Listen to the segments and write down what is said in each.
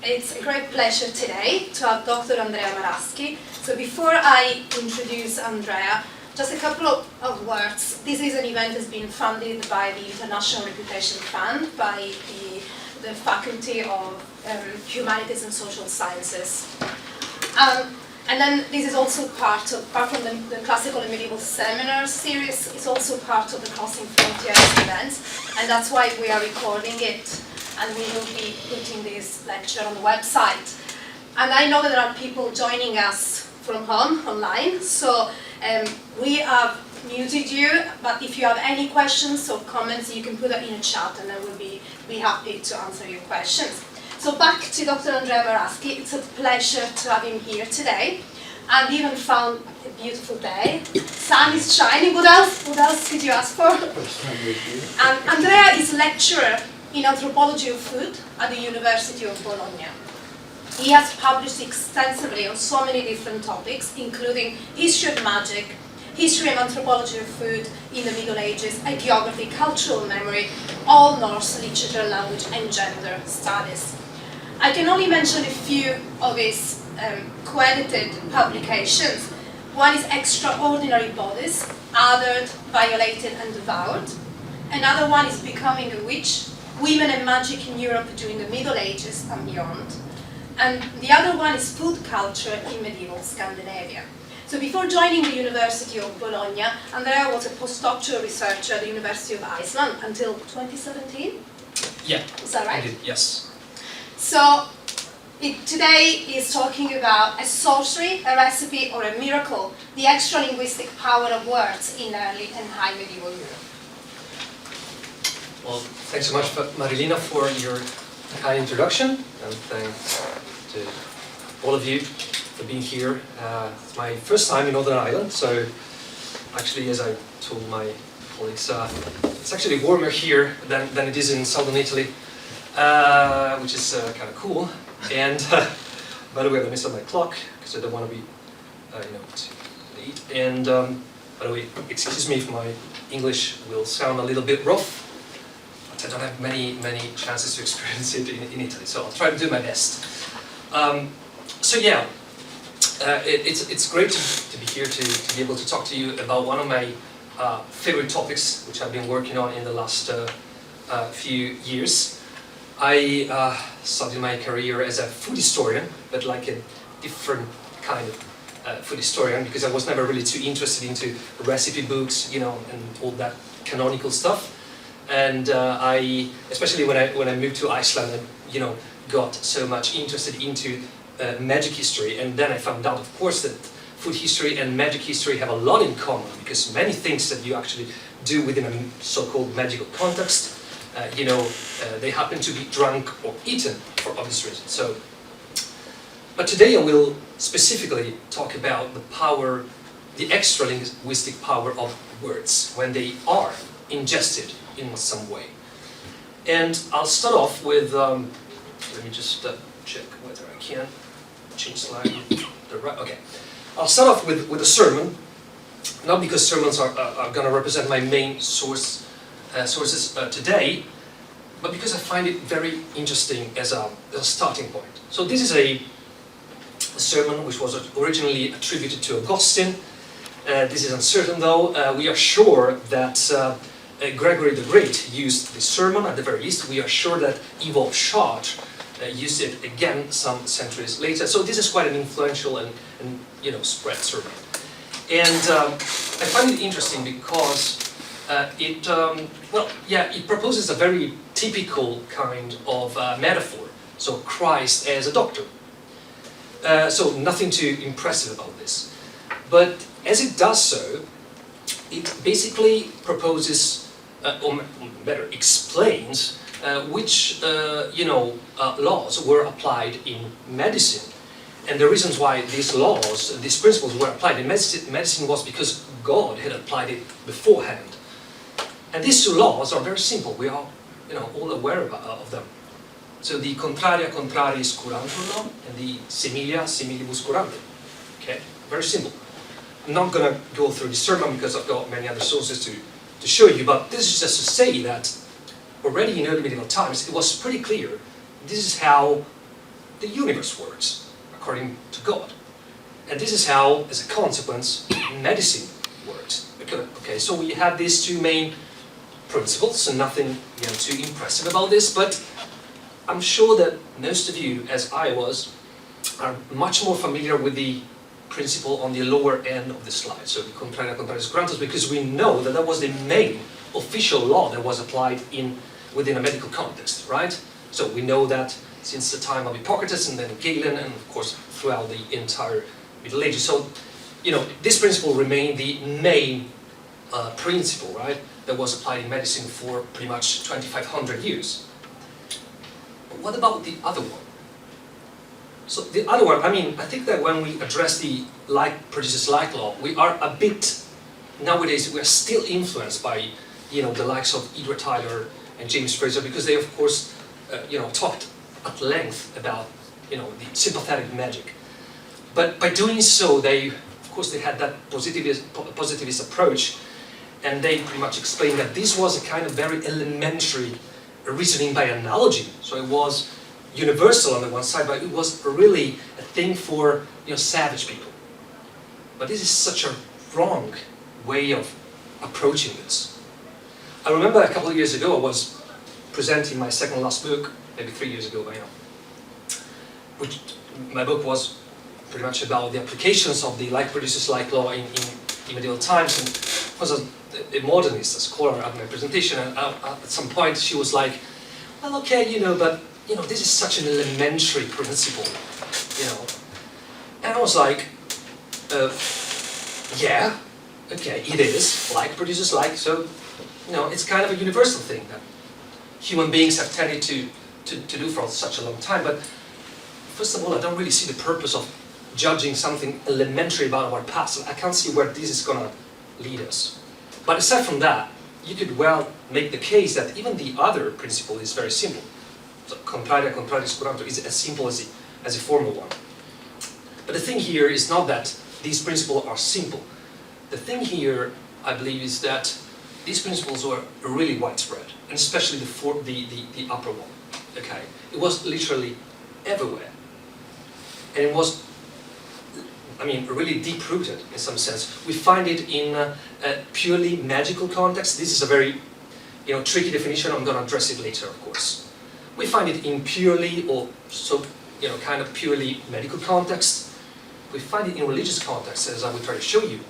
It's a great pleasure today to have Dr. Andrea Maraschi. So before I introduce Andrea, just a couple of words. This is an event that's been funded by the International Reputation Fund, by the Faculty of Humanities and Social Sciences. And then this is also apart from the Classical and Medieval Seminar series, it's also part of the Crossing Frontiers events, and that's why we are recording it, and we will be putting this lecture on the website. And I know that there are people joining us from home, online, so we have muted you, but if you have any questions or comments, you can put it in a chat, and I will be happy to answer your questions. So back to Dr. Andrea Maraschi. It's a pleasure to have him here today. And we even found a beautiful day. Sun is shining. What else did you ask for? And Andrea is lecturer in anthropology of food at the University of Bologna. He has published extensively on so many different topics, including history of magic, history and anthropology of food in the Middle Ages, hagiography, cultural memory, Old Norse literature, language, and gender studies. I can only mention a few of his co-edited publications. One is Extraordinary Bodies, Othered, Violated, and Devoured. Another one is Becoming a Witch, Women and Magic in Europe during the Middle Ages and Beyond. And the other one is Food Culture in Medieval Scandinavia. So before joining the University of Bologna, Andrea was a postdoctoral researcher at the University of Iceland until 2017? Yeah. Is that right? Indeed, yes. So today is talking about a sorcery, a recipe, or a miracle, the extra-linguistic power of words in early and high medieval Europe. Well, thanks so much, Marilina, for your kind introduction, and thanks to all of you for being here. It's my first time in Northern Ireland, so actually, as I told my colleagues, it's actually warmer here than it is in southern Italy, which is kind of cool. And by the way, I missed my clock because I don't want to be, too late. And by the way, excuse me if my English will sound a little bit rough, but I don't have many chances to experience it in Italy, so I'll try to do my best. So yeah, it's great to be here to be able to talk to you about one of my favorite topics, which I've been working on in the last few years. I started my career as a food historian, but like a different kind of food historian, because I was never really too interested into recipe books, and all that canonical stuff. And I, especially when I moved to Iceland, and got so much interested into magic history, and then I found out, of course, that food history and magic history have a lot in common, because many things that you actually do within a so-called magical context, they happen to be drunk or eaten for obvious reasons. So, but today I will specifically talk about the power, the extra-linguistic power of words when they are ingested in some way. And I'll start off with, let me just check whether I can change slide. Okay. I'll start off with a sermon, not because sermons are going to represent my main sources today, but because I find it very interesting as a starting point. So this is a sermon which was originally attributed to Augustine. This is uncertain though. We are sure that Gregory the Great used this sermon at the very least. We are sure that Ivo Chartres used it again some centuries later. So this is quite an influential and spread sermon. And I find it interesting because it proposes a very typical kind of metaphor. So Christ as a doctor. So nothing too impressive about this. But as it does so, it basically proposes, or better, explains which laws were applied in medicine. And the reasons why these laws, these principles were applied in medicine was because God had applied it beforehand. And these two laws are very simple. We are, all aware of them. So the contraria contrariis curantur law and the similia similibus curantur. Okay, very simple. I'm not going to go through the sermon because I've got many other sources to show you, but this is just to say that already in early medieval times it was pretty clear this is how the universe works, according to God. And this is how, as a consequence, medicine works. Okay, so we have these two main principles, so nothing too impressive about this, but I'm sure that most of you, as I was, are much more familiar with the principle on the lower end of the slide, so the contraria contraris curantus, because we know that that was the main official law that was applied within a medical context, right? So we know that since the time of Hippocrates and then Galen, and of course throughout the entire Middle Ages. So, this principle remained the main principle, right, that was applied in medicine for pretty much 2,500 years. But what about the other one? So the other one, I think that when we address the like produces like law, we are a bit, nowadays, we are still influenced by, the likes of Edward Tyler and James Fraser, because they, of course, talked at length about, the sympathetic magic. But by doing so, they had that positivist approach, and they pretty much explained that this was a kind of very elementary reasoning by analogy. So it was universal on the one side, but it was really a thing for savage people. But this is such a wrong way of approaching this. I remember a couple of years ago I was presenting my second last book, maybe 3 years ago by now, which my book was pretty much about the applications of the like produces like law in medieval times, and I was a modernist, a scholar at my presentation, and at some point she was like, well, okay, but this is such an elementary principle, And I was like, yeah, okay, it is, like produces like, so, it's kind of a universal thing that human beings have tended to do for such a long time. But first of all, I don't really see the purpose of judging something elementary about our past. I can't see where this is going to lead us. But aside from that, you could well make the case that even the other principle is very simple. So contraria contraris curantur is as simple as the formal one. But the thing here is not that these principles are simple. The thing here, I believe, is that these principles were really widespread, and especially the upper one. Okay, it was literally everywhere, and it was, really deep-rooted in some sense. We find it in a purely magical context. This is a very, tricky definition. I'm going to address it later, of course. We find it in purely, or so, kind of purely medical context. We find it in religious context, as I will try to show you.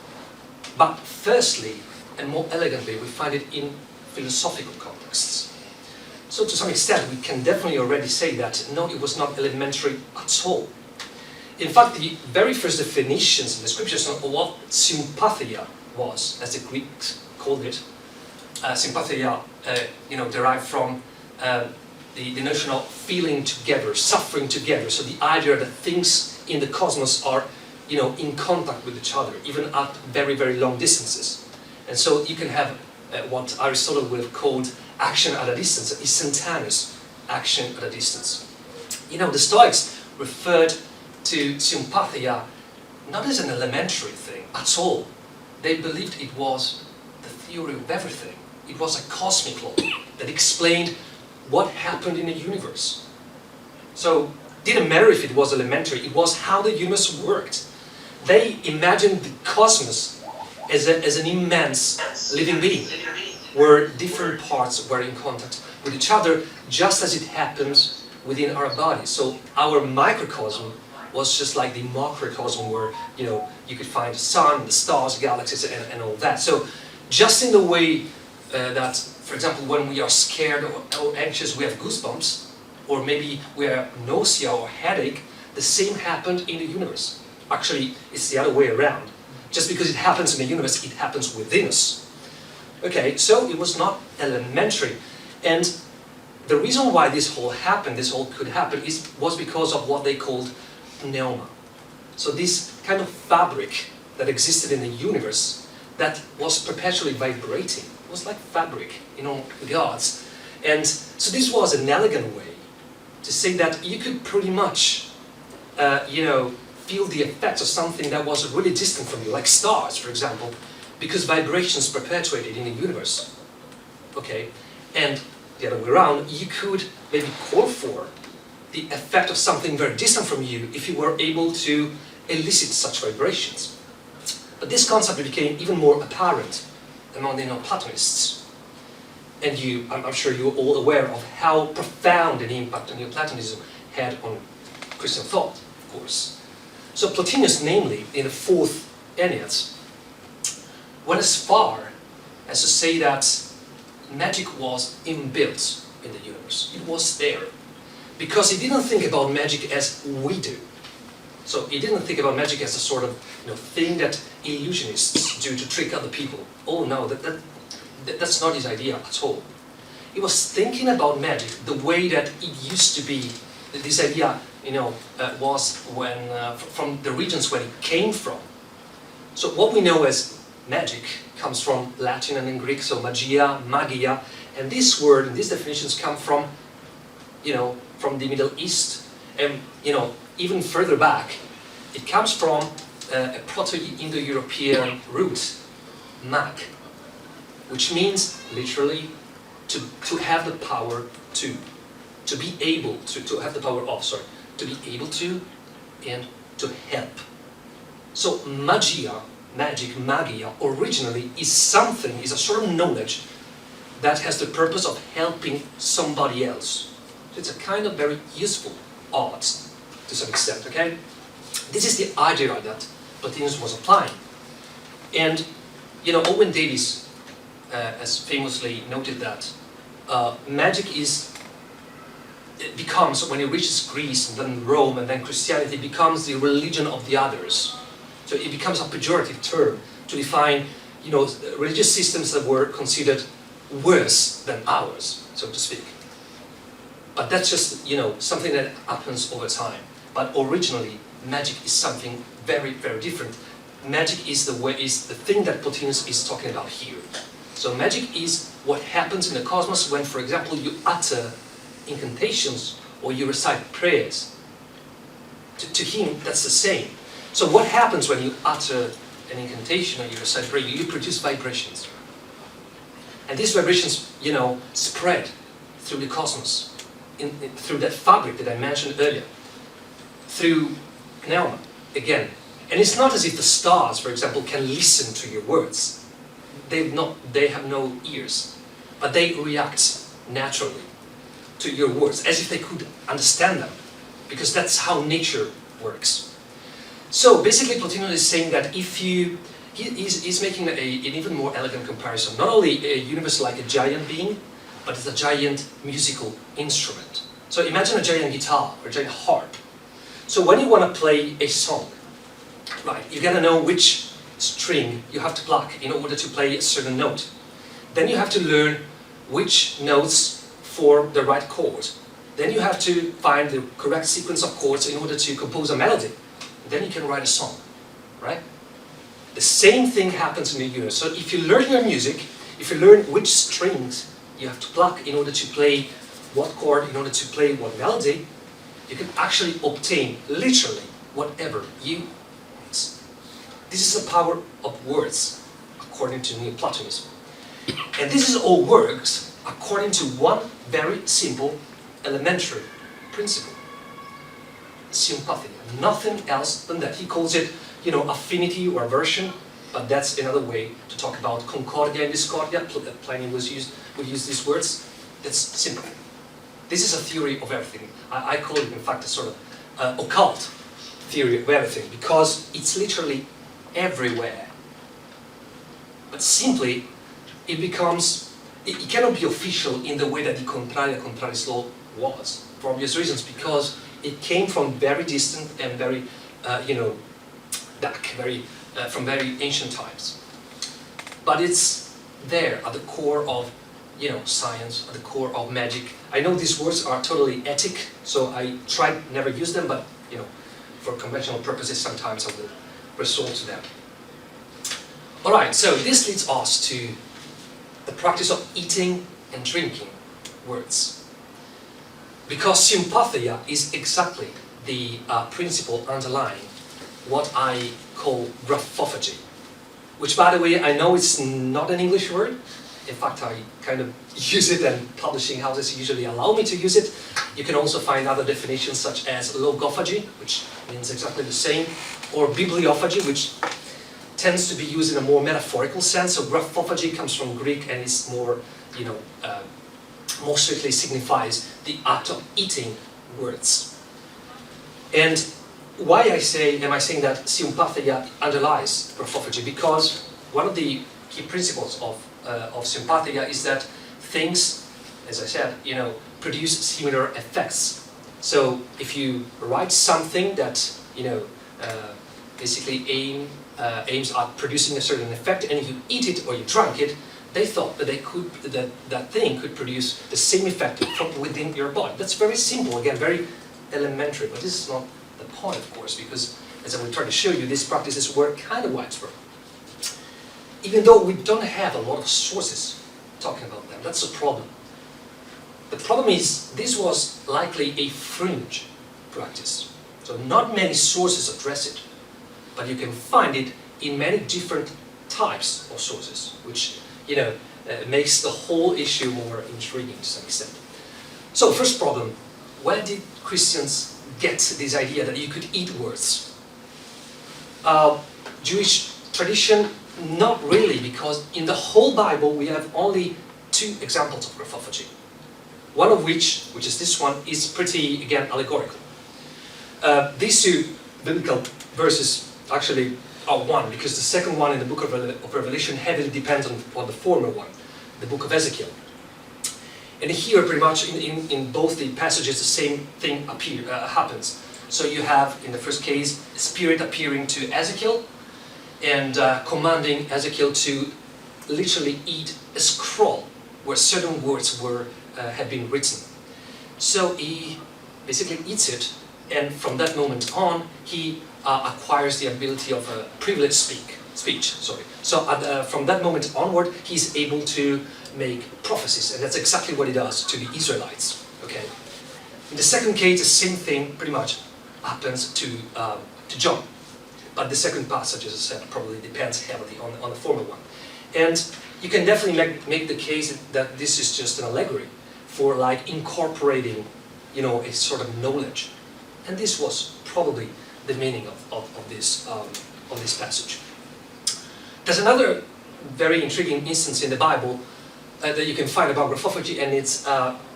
But firstly, and more elegantly, we find it in philosophical contexts. So to some extent, we can definitely already say that, no, it was not elementary at all. In fact, the very first definitions in the scriptures of what sympathia was, as the Greeks called it, sympathia, derived from the notion of feeling together, suffering together. So the idea that things in the cosmos are, in contact with each other, even at very, very long distances. And so you can have what Aristotle would have called action at a distance, instantaneous action at a distance. The Stoics referred to sympathia not as an elementary thing at all. They believed it was the theory of everything. It was a cosmic law that explained what happened in the universe. So it didn't matter if it was elementary, it was how the universe worked. They imagined the cosmos as an immense living being, where different parts were in contact with each other, just as it happens within our bodies. So our microcosm was just like the macrocosm, where you could find the sun, the stars, galaxies, and all that. So just in the way that, for example, when we are scared or anxious, we have goosebumps, or maybe we have nausea or headache, the same happened in the universe. Actually, it's the other way around. Just because it happens in the universe, it happens within us. Okay, so it was not elementary. And the reason why this all could happen, was because of what they called pneuma. So this kind of fabric that existed in the universe that was perpetually vibrating. It was like fabric in all regards. And so this was an elegant way to say that you could pretty much, feel the effects of something that was really distant from you, like stars, for example, because vibrations perpetuated in the universe. Okay, and the other way around, you could maybe call for the effect of something very distant from you if you were able to elicit such vibrations. But this concept became even more apparent among the Neoplatonists. And I'm sure you're all aware of how profound an impact Neoplatonism had on Christian thought, of course. So Plotinus, namely, in the 4th Ennead, went as far as to say that magic was inbuilt in the universe. It was there. Because he didn't think about magic as we do. So he didn't think about magic as a sort of thing that illusionists do to trick other people. Oh no, that's not his idea at all. He was thinking about magic the way that it used to be. This idea, was when from the regions where it came from. So what we know as magic comes from Latin and in Greek, so magia, and this word and these definitions come from, from the Middle East, and even further back, it comes from a Proto-Indo-European root, mag, which means literally to have the power to be able to have the power of, to be able to and to help. So magia, originally is a sort of knowledge that has the purpose of helping somebody else. So it's a kind of very useful art to some extent, okay? This is the idea that Plotinus was applying. And, Owen Davies has famously noted that magic becomes, when it reaches Greece and then Rome and then Christianity, becomes the religion of the others. So it becomes a pejorative term to define, religious systems that were considered worse than ours, so to speak. But that's just, something that happens over time. But originally, magic is something very, very different. Magic is the thing that Plotinus is talking about here. So magic is what happens in the cosmos when, for example, you utter incantations or you recite prayers. To him, that's the same. So what happens when you utter an incantation or you recite prayer? You produce vibrations. And these vibrations, spread through the cosmos, through that fabric that I mentioned earlier, through pneuma, again. And it's not as if the stars, for example, can listen to your words. They have no ears, but they react naturally to your words, as if they could understand them, because that's how nature works. So basically Plotinus is saying that he's making an even more elegant comparison. Not only a universe like a giant being, but it's a giant musical instrument. So imagine a giant guitar or a giant harp. So when you want to play a song, right, you gotta know which string you have to pluck in order to play a certain note. Then you have to learn which notes form the right chord. Then you have to find the correct sequence of chords in order to compose a melody. Then you can write a song, right? The same thing happens in the universe. So if you learn your music, if you learn which strings you have to pluck in order to play what chord, in order to play what melody, you can actually obtain, literally, whatever you want. This is the power of words, according to Neoplatonism. And this is all works according to one very simple, elementary principle. Sympathy, nothing else than that. He calls it, affinity or aversion, but that's another way to talk about concordia and discordia. Pliny would use these words. That's sympathy. This is a theory of everything. I call it, in fact, a sort of occult theory of everything, because it's literally everywhere. But simply, it cannot be official in the way that the contraria contraris law was, for obvious reasons, because it came from very distant and very, dark, from very ancient times. But it's there at the core of, science, at the core of magic. I know these words are totally ethic, so I try never use them, but, for conventional purposes, sometimes I will resort to them. All right, so this leads us to the practice of eating and drinking words. Because sympathia is exactly the principle underlying what I call graphophagy, which, by the way, I know it's not an English word, In fact, I kind of use it, and publishing houses usually allow me to use it. You can also find other definitions such as logophagy, which means exactly the same, or bibliophagy, which tends to be used in a more metaphorical sense. So graphophagy comes from Greek and is more, more strictly signifies the act of eating words. And why am I saying that sympatheia underlies graphophagy? Because one of the key principles of sympatheia is that things, as I said, produce similar effects. So if you write something that basically aims at producing a certain effect, and you eat it or you drink it, they thought that that thing could produce the same effect from within your body. That's very simple, again, very elementary, but this is not the point, of course, because as I will try to show you, these practices were kind of widespread. Even though we don't have a lot of sources talking about them, that's the problem. The problem is, this was likely a fringe practice. So not many sources address it, but you can find it in many different types of sources, which makes the whole issue more intriguing to some extent. So first problem, where did Christians get this idea that you could eat words? Jewish tradition, not really, because in the whole Bible we have only 2 examples of graphophagy. One of which is this one, is pretty, again, allegorical. These 2 biblical verses actually are one, because the second one in the book of Revelation heavily depends on the former one, the book of Ezekiel. And here, pretty much, in both the passages, the same thing happens. So you have, in the first case, a spirit appearing to Ezekiel, and commanding Ezekiel to literally eat a scroll where certain words had been written. So he basically eats it, and from that moment on, he acquires the ability of a privileged speech. So from that moment onward, he's able to make prophecies, and that's exactly what he does to the Israelites. Okay. In the second case, the same thing pretty much happens to John. But the second passage, as I said, probably depends heavily on the former one. And you can definitely make the case that this is just an allegory for incorporating, a sort of knowledge. And this was probably the meaning of this passage. There's another very intriguing instance in the Bible that you can find about graphophagy, and it's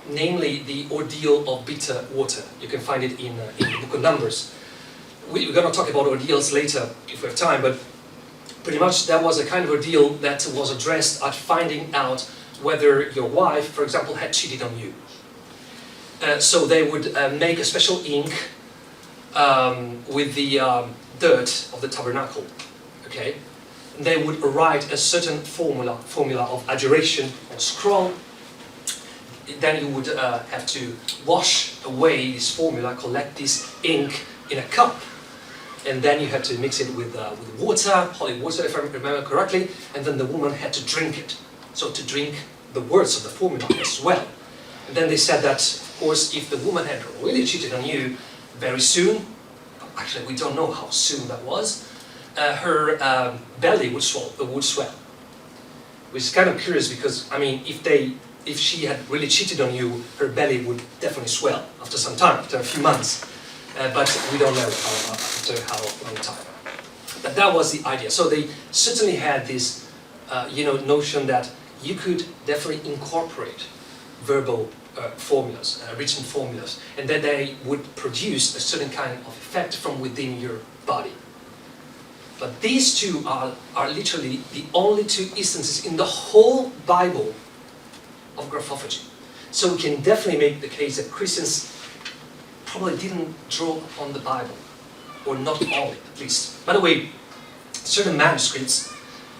namely the ordeal of bitter water. You can find it in the book of Numbers. We're going to talk about ordeals later if we have time, but pretty much that was a kind of ordeal that was addressed at finding out whether your wife, for example, had cheated on you. So they would make a special ink with the dirt of the tabernacle, okay? And they would write a certain formula of adjuration or scroll. Then you would have to wash away this formula, collect this ink in a cup, and then you had to mix it with water, holy water if I remember correctly, and then the woman had to drink it. So to drink the words of the formula as well. And then they said that, of course, if the woman had really cheated on you very soon, actually we don't know how soon that was, her belly would swell. Which is kind of curious because, I mean, if she had really cheated on you, her belly would definitely swell after some time, after a few months. But we don't know after how long time. But that was the idea. So they certainly had this, notion that you could definitely incorporate verbal formulas, written formulas, and that they would produce a certain kind of effect from within your body. But these 2 are literally the only 2 instances in the whole Bible of graphophagy. So we can definitely make the case that Christians probably didn't draw upon the Bible, or not all at least. By the way, certain manuscripts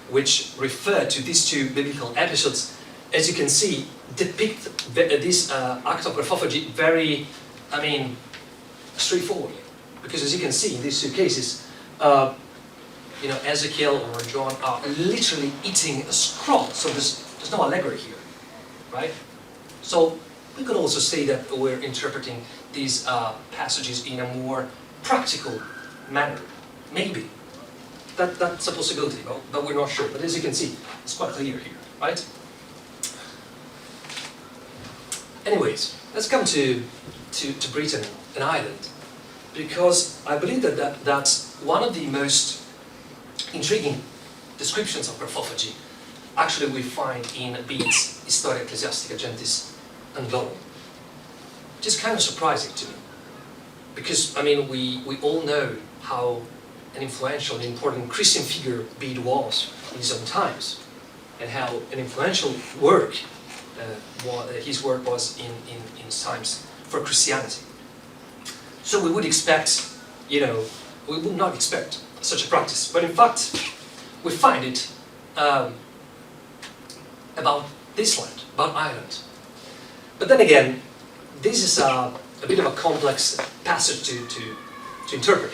which refer to these 2 biblical episodes, as you can see, depict this act of graphophagy very, straightforwardly. Because as you can see in these 2 cases, Ezekiel or John are literally eating a scroll. So there's no allegory here, right? So we could also say that we're interpreting these passages in a more practical manner. Maybe. That's a possibility, but we're not sure. But as you can see, it's quite clear here, right? Anyways, let's come to Britain, an island, because I believe that's one of the most intriguing descriptions of graphophagy actually we find in Bede's Historia Ecclesiastica Gentis and Bologna, which is kind of surprising to me. Because, I mean, we all know how an influential and important Christian figure Bede was in his own times, and how an influential work his work was in times for Christianity. So we would expect, we would not expect such a practice, but in fact, we find it about this land, about Ireland. But then again, this is a bit of a complex passage to interpret,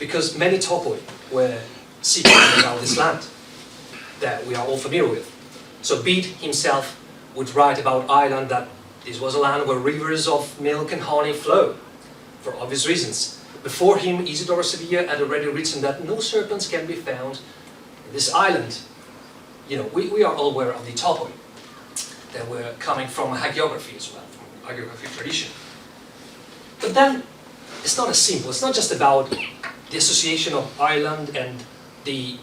because many topoi were secreted about this land that we are all familiar with. So Bede himself would write about Ireland that this was a land where rivers of milk and honey flow, for obvious reasons. Before him, Isidore of Sevilla had already written that no serpents can be found in this island. We are all aware of the topoi that were coming from hagiography as well, from hagiography tradition. But then, it's not as simple. It's not just about the association of Ireland and the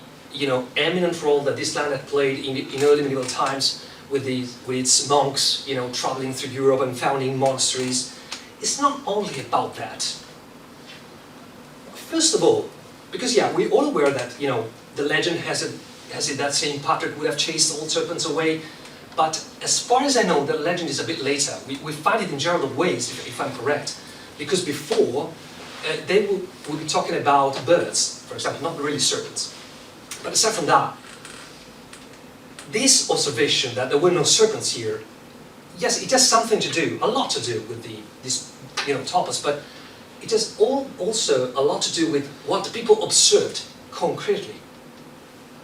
eminent role that this land had played in early medieval times with its monks, traveling through Europe and founding monasteries. It's not only about that. First of all, because we're all aware that the legend has it that Saint Patrick would have chased all serpents away. But as far as I know, the legend is a bit later. We find it in Gerald of Wales, if I'm correct, because before they would be talking about birds, for example, not really serpents. But aside from that, this observation that there were no serpents here, yes, it has something to do, a lot to do with this topos, but it has also a lot to do with what people observed concretely.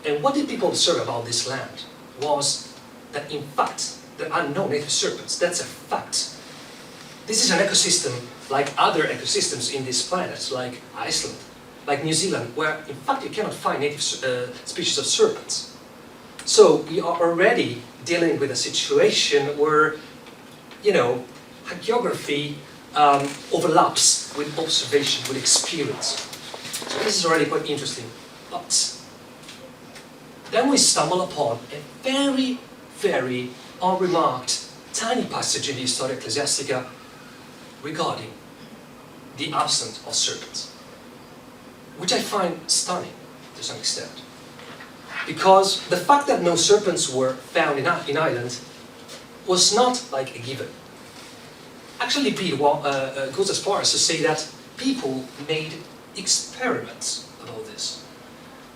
And what did people observe about this land was that, in fact, there are no native serpents. That's a fact. This is an ecosystem like other ecosystems in this planet, like Iceland, like New Zealand, where, in fact, you cannot find native species of serpents. So we are already dealing with a situation where, hagiography overlaps with observation, with experience. So this is already quite interesting. But then we stumble upon a very, very unremarked, tiny passage in the Historia Ecclesiastica regarding the absence of serpents, which I find stunning to some extent. Because the fact that no serpents were found in Ireland was not like a given. Actually, Bede goes as far as to say that people made experiments about this,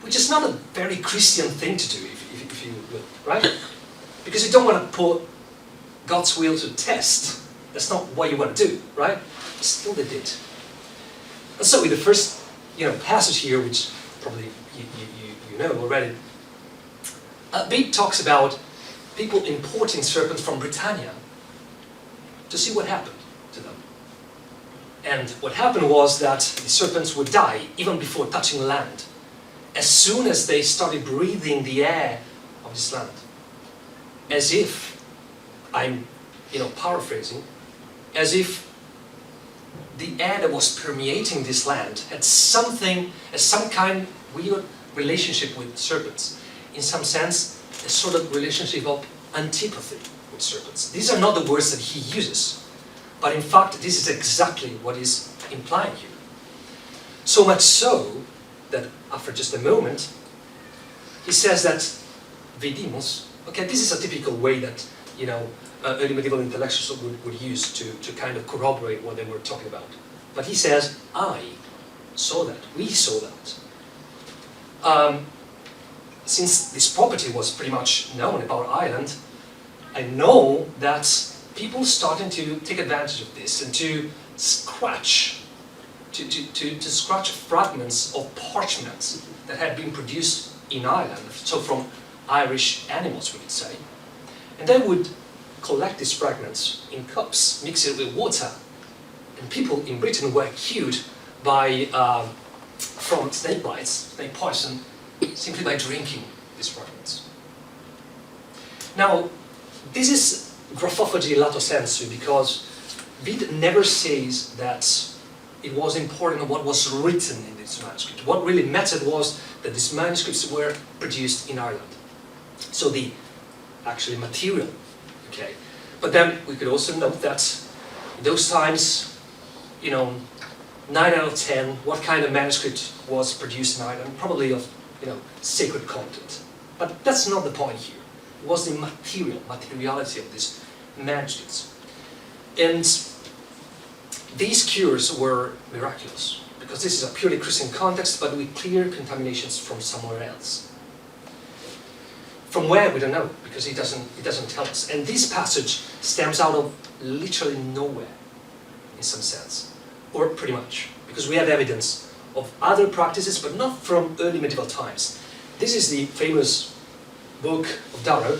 which is not a very Christian thing to do, if you will, right? Because you don't want to put God's will to test. That's not what you want to do, right? Still they did. And so in the first passage here, which probably you know already, Bede talks about people importing serpents from Britannia to see what happened to them. And what happened was that the serpents would die even before touching land, as soon as they started breathing the air of this land. As if, I'm paraphrasing, as if the air that was permeating this land had some kind of weird relationship with serpents. In some sense, a sort of relationship of antipathy with serpents. These are not the words that he uses, but in fact, this is exactly what is implying here. So much so that after just a moment, he says that vidimos. Okay, this is a typical way that early medieval intellectuals would use to kind of corroborate what they were talking about. But he says, I saw that, we saw that. Since this property was pretty much known about Ireland, I know that people started to take advantage of this and to scratch, to scratch fragments of parchments that had been produced in Ireland, so from Irish animals, we could say. And they would collect these fragments in cups, mix it with water, and people in Britain were cured from snake bites, snake poison, simply by drinking these fragments. Now, this is graphophagy lato sensu, because Bede never says that it was important what was written in this manuscript. What really mattered was that these manuscripts were produced in Ireland. So the actually material, okay. But then we could also note that in those times, 9 out of 10, what kind of manuscript was produced in Ireland? Probably of, sacred content. But that's not the point here. It was the materiality of these manuscripts. And these cures were miraculous, because this is a purely Christian context, but with clear contaminations from somewhere else. From where, we don't know, because it doesn't tell us. And this passage stems out of literally nowhere, in some sense, or pretty much, because we have evidence of other practices, but not from early medieval times. This is the famous book of Darrow,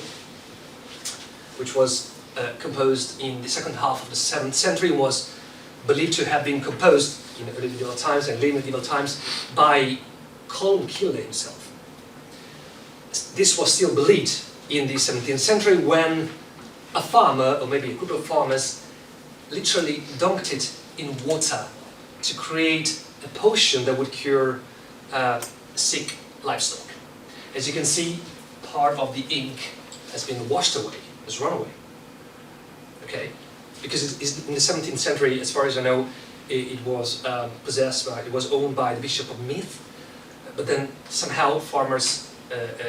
which was composed in the second half of the 7th century, and was believed to have been composed in early medieval times and late medieval times by Columcille himself. This was still believed in the 17th century, when a farmer, or maybe a group of farmers, literally dunked it in water to create a potion that would cure sick livestock. As you can see, part of the ink has been washed away, has run away. Okay, because it's in the 17th century, as far as I know, it was it was owned by the Bishop of Meath, but then somehow farmers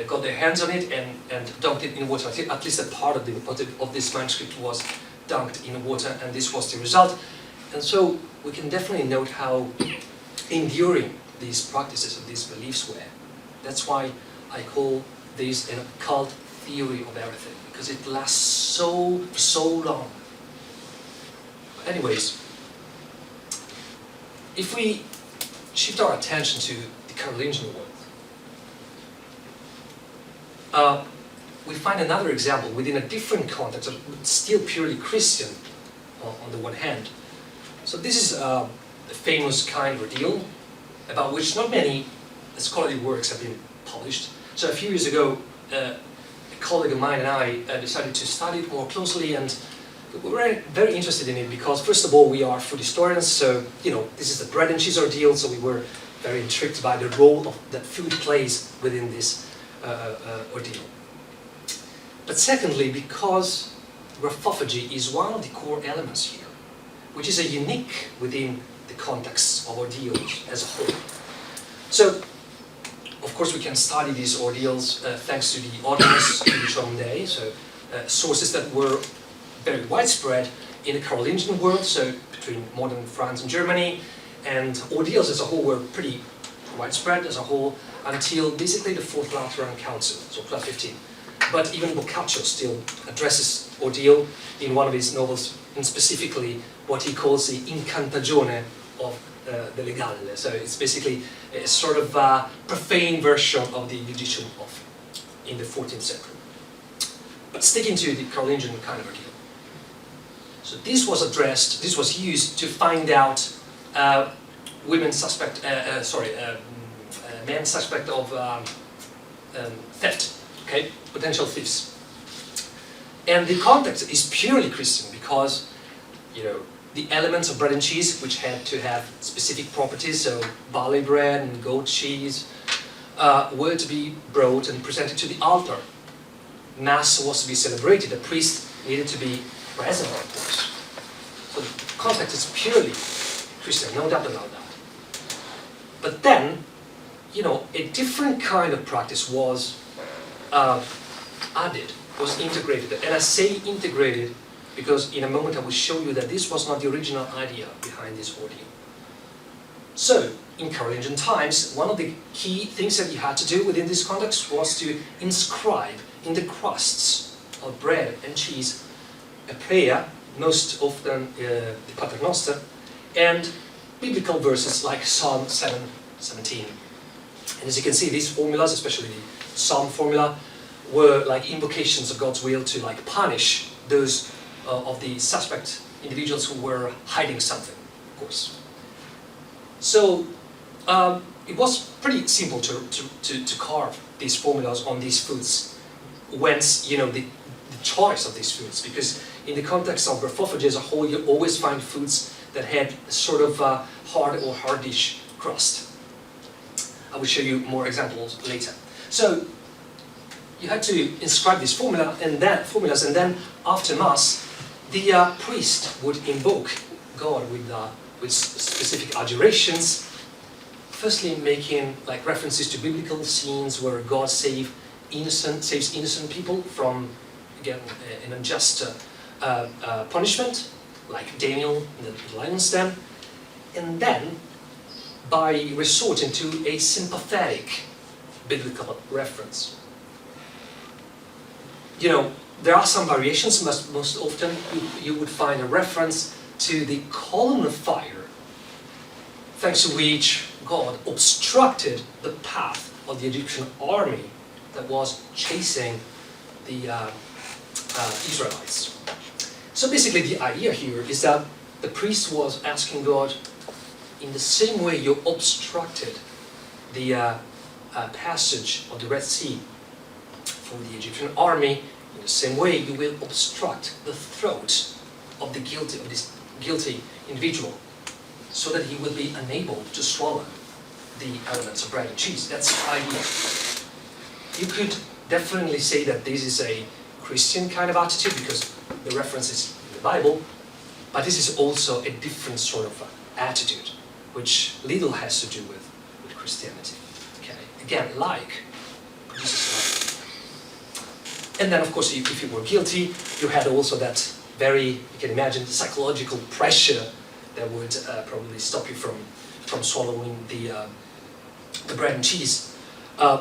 got their hands on it and dunked it in water. I think at least a part of this manuscript was dunked in water, and this was the result. And so we can definitely note how enduring these practices and these beliefs were. That's why I call this an occult theory of everything, because it lasts so long. Anyways, if we shift our attention to the Carolingian world, we find another example within a different context, still purely Christian on the one hand. So this is a famous kind of ordeal, about which not many scholarly works have been published. So a few years ago, a colleague of mine and I decided to study it more closely, and we were very interested in it because, first of all, we are food historians, so this is the bread and cheese ordeal, so we were very intrigued by the role that food plays within this ordeal. But secondly, because graphophagy is one of the core elements here, which is a unique within the context of ordeals as a whole. So, of course, we can study these ordeals thanks to the Autonomous Judicial Day, so sources that were very widespread in the Carolingian world, so between modern France and Germany, and ordeals as a whole were pretty widespread as a whole until basically the Fourth Lateran Council, so 1215. But even Boccaccio still addresses ordeal in one of his novels, and specifically what he calls the incantagione of the Legalle. So it's basically a sort of profane version of the judicial law in the 14th century. But sticking to the Carolingian kind of ordeal. So this was addressed, this was used to find out men's suspect of theft, okay, potential thieves. And the context is purely Christian because, the elements of bread and cheese, which had to have specific properties, so barley bread and goat cheese, were to be brought and presented to the altar. Mass was to be celebrated, a priest needed to be present, of course. So the context is purely Christian, no doubt about that. But then, a different kind of practice was added, was integrated. And I say integrated because in a moment I will show you that this was not the original idea behind this ordeal. So, in Carolingian times, one of the key things that you had to do within this context was to inscribe in the crusts of bread and cheese a prayer, most often the Paternoster, and biblical verses like Psalm 7:17. And as you can see, these formulas, especially the Psalm formula, were like invocations of God's will to punish those of the suspect individuals who were hiding something, of course. So it was pretty simple to carve these formulas on these foods, whence the choice of these foods, because in the context of graphophagy as a whole, you always find foods that had a sort of hard or hardish crust. I will show you more examples later. So you had to inscribe these formulas, and then after Mass, the priest would invoke God with specific adjurations. Firstly, making like references to biblical scenes where God saves innocent people from, again, an unjust punishment, like Daniel in the lion's den, and then by resorting to a sympathetic biblical reference. You know, there are some variations. Most often you would find a reference to the column of fire, thanks to which God obstructed the path of the Egyptian army that was chasing the Israelites. So basically the idea here is that the priest was asking God, in the same way you obstructed the passage of the Red Sea for the Egyptian army, in the same way you will obstruct the throat of this guilty individual, so that he will be unable to swallow the elements of bread and cheese. That's the idea. You could definitely say that this is a Christian kind of attitude, because the reference is in the Bible, but this is also a different sort of attitude, which little has to do with Christianity. Okay, again, like produces like. And then, of course, if you were guilty, you had also that very, you can imagine, psychological pressure that would probably stop you from swallowing the bread and cheese.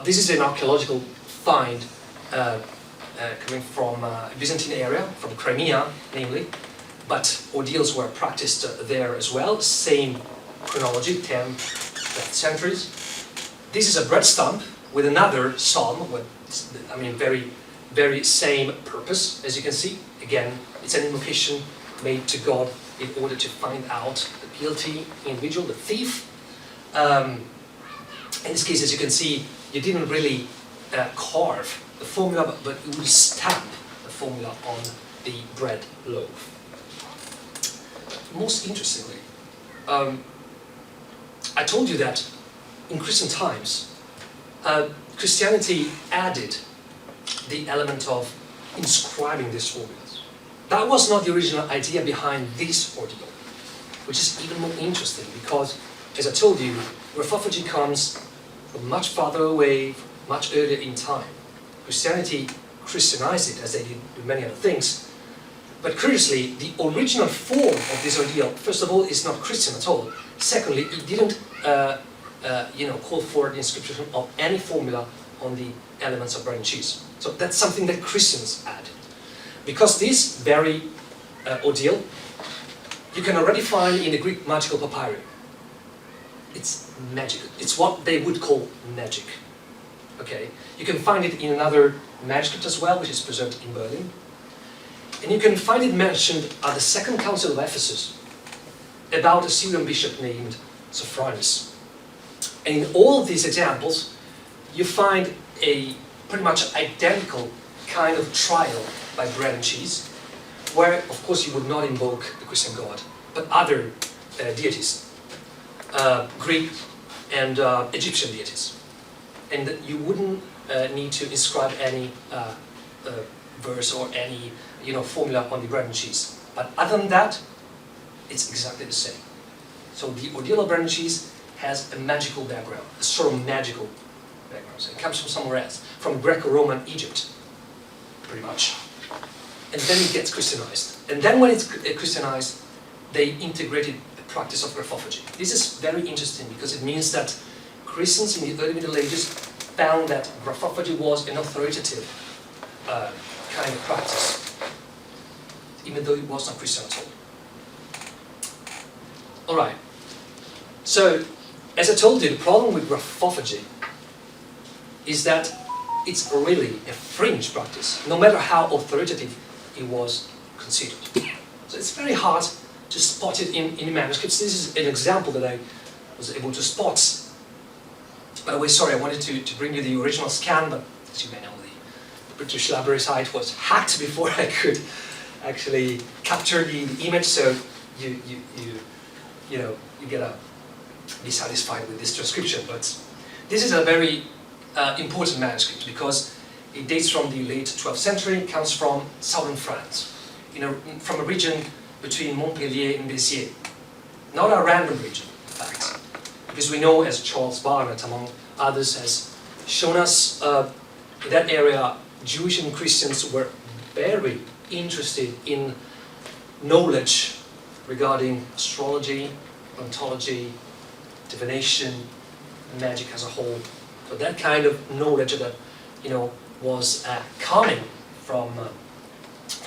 This is an archaeological find coming from Byzantine area, from Crimea, namely, but ordeals were practiced there as well. Same chronology, 10th, 12th centuries. This is a bread stump with another psalm, with, I mean, very same purpose, as you can see. Again, it's an invocation made to God in order to find out the guilty individual, the thief. In this case, as you can see, you didn't really carve the formula, but you would stamp the formula on the bread loaf. Most interestingly, I told you that in Christian times, Christianity added the element of inscribing these formulas. That was not the original idea behind this ordeal, which is even more interesting because, as I told you, graphophagy comes from much farther away, much earlier in time. Christianity Christianized it, as they did with many other things. But curiously, the original form of this ordeal, first of all, is not Christian at all. Secondly, it didn't call for the inscription of any formula on the elements of bread and cheese. So that's something that Christians added. Because this very ordeal, you can already find in the Greek magical papyri. It's magical. It's what they would call magic. Okay? You can find it in another manuscript as well, which is preserved in Berlin. And you can find it mentioned at the Second Council of Ephesus about a Syrian bishop named Sophronis. And in all of these examples, you find a pretty much identical kind of trial by bread and cheese, where, of course, you would not invoke the Christian God, but other deities, Greek and Egyptian deities. And you wouldn't need to inscribe any verse or any formula on the bread and cheese. But other than that, it's exactly the same. So the ordeal of bread and cheese has a magical background, a sort of magical background. So it comes from somewhere else, from Greco-Roman Egypt, pretty much. And then it gets Christianized. And then when it's Christianized, they integrated the practice of graphophagy. This is very interesting because it means that Christians in the early Middle Ages found that graphophagy was an authoritative kind of practice, even though it was not Christian at all. Alright, so as I told you, the problem with graphophagy is that it's really a fringe practice, no matter how authoritative it was considered. So it's very hard to spot it in manuscripts. This is an example that I was able to spot. By the way, sorry, I wanted to bring you the original scan, but as you may know, the British library site was hacked before I could actually capture the image, so you gotta be satisfied with this transcription. But this is a very important manuscript because it dates from the late 12th century. It comes from southern France, from a region between Montpellier and Béziers. Not a random region, in fact, because we know, as Charles Barnett, among others, has shown us, in that area, Jewish and Christians were very interested in knowledge regarding astrology, ontology, divination, magic as a whole. So that kind of knowledge that was coming from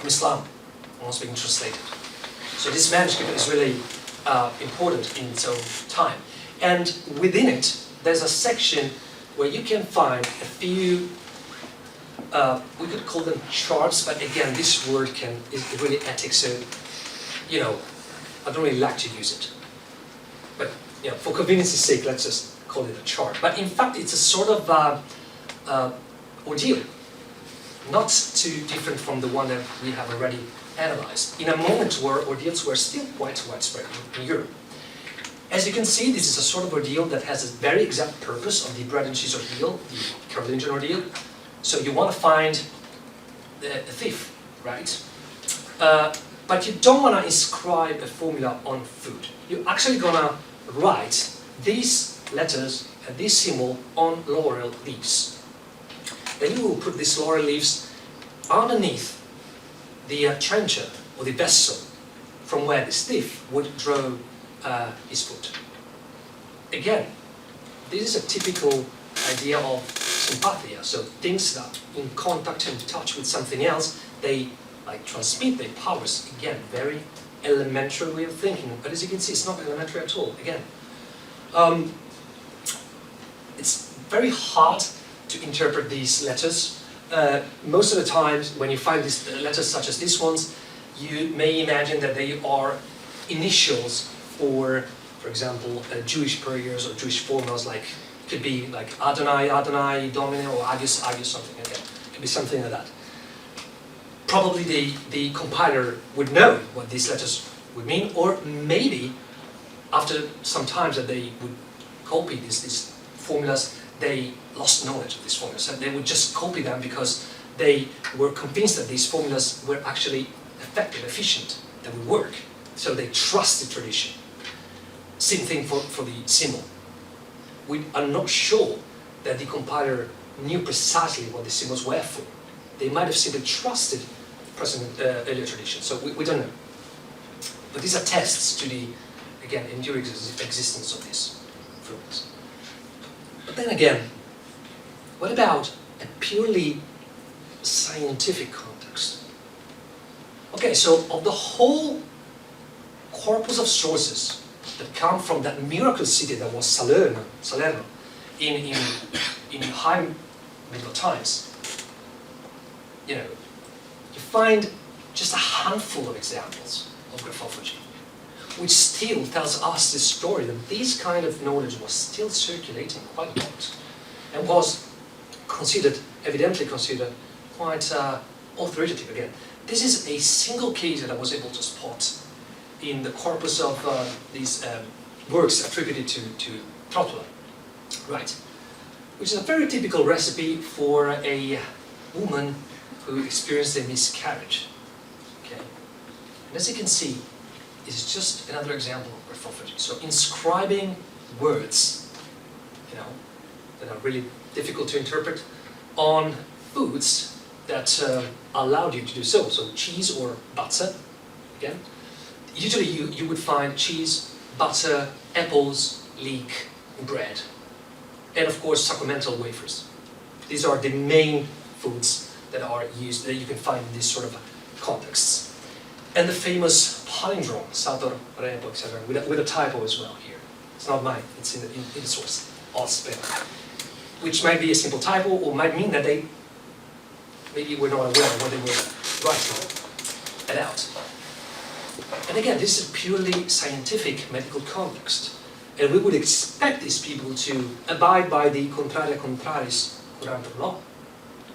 Islam, almost being translated. So this manuscript is really important in its own time. And within it, there's a section where you can find a few, we could call them charts, but again, this word is really ethic, so, I don't really like to use it. But, for convenience's sake, let's just call it a chart. But in fact, it's a sort of ordeal, not too different from the one that we have already analyzed, in a moment where ordeals were still quite widespread in Europe. As you can see, this is a sort of ordeal that has a very exact purpose of the bread and cheese ordeal, the Carolingian ordeal. So you want to find the thief, right? But you don't want to inscribe a formula on food. You're actually going to write these letters and this symbol on laurel leaves. Then you will put these laurel leaves underneath the trencher or the vessel from where this thief would draw his food. Again, this is a typical idea of sympathia. So things that in contact and touch with something else, they transmit their powers. Again, very elementary way of thinking. But as you can see, it's not elementary at all. Again, it's very hard to interpret these letters. Most of the times, when you find these letters such as these ones, you may imagine that they are initials for example, Jewish prayers or Jewish formulas, could be like Adonai, Adonai, Domine, or Agios, Agios, something like that. Could be something like that. Probably the compiler would know what these letters would mean, or maybe after some time that they would copy these formulas, they lost knowledge of these formulas, and they would just copy them because they were convinced that these formulas were actually effective, efficient, that would work. So they trust the tradition. Same thing for the symbol. We are not sure that the compiler knew precisely what the symbols were for. They might have simply trusted earlier tradition, so we don't know. But these are tests to the, again, enduring existence of these formulas. But then again, what about a purely scientific context? Okay, so of the whole corpus of sources that come from that miracle city that was Salerno in high medieval times, you find just a handful of examples of graphophagy, which still tells us the story that this kind of knowledge was still circulating quite a lot, and was evidently considered quite authoritative. Again, this is a single case that I was able to spot in the corpus of these works attributed to Trotula, right? Which is a very typical recipe for a woman who experienced a miscarriage. Okay, and as you can see, it's just another example of graphophagy. So inscribing words, that are really difficult to interpret on foods that allowed you to do so. So cheese or butter, again. Usually you would find cheese, butter, apples, leek, bread, and of course sacramental wafers. These are the main foods that are used, that you can find in these sort of contexts. And the famous palindrome, Sator, Repo, etc., with a typo as well here. It's not mine, it's in the source, Ospen, which might be a simple typo, or might mean that they maybe were not aware of what they were writing it out. And again, this is a purely scientific medical context. And we would expect these people to abide by the contraria contraris curantur law,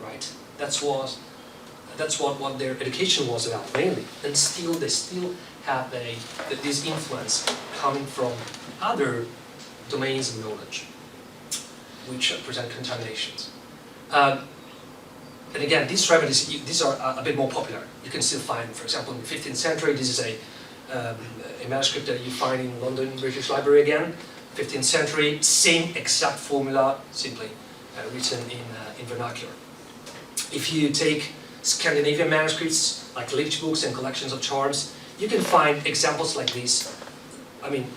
right? That's what their education was about mainly, and they still have this influence coming from other domains of knowledge, which present contaminations. And again, these remedies are a bit more popular. You can still find, for example, in the 15th century, this is a manuscript that you find in London British Library again. 15th century, same exact formula, simply written in vernacular. If you take Scandinavian manuscripts, like liturgy books and collections of charms, you can find examples like these. I mean,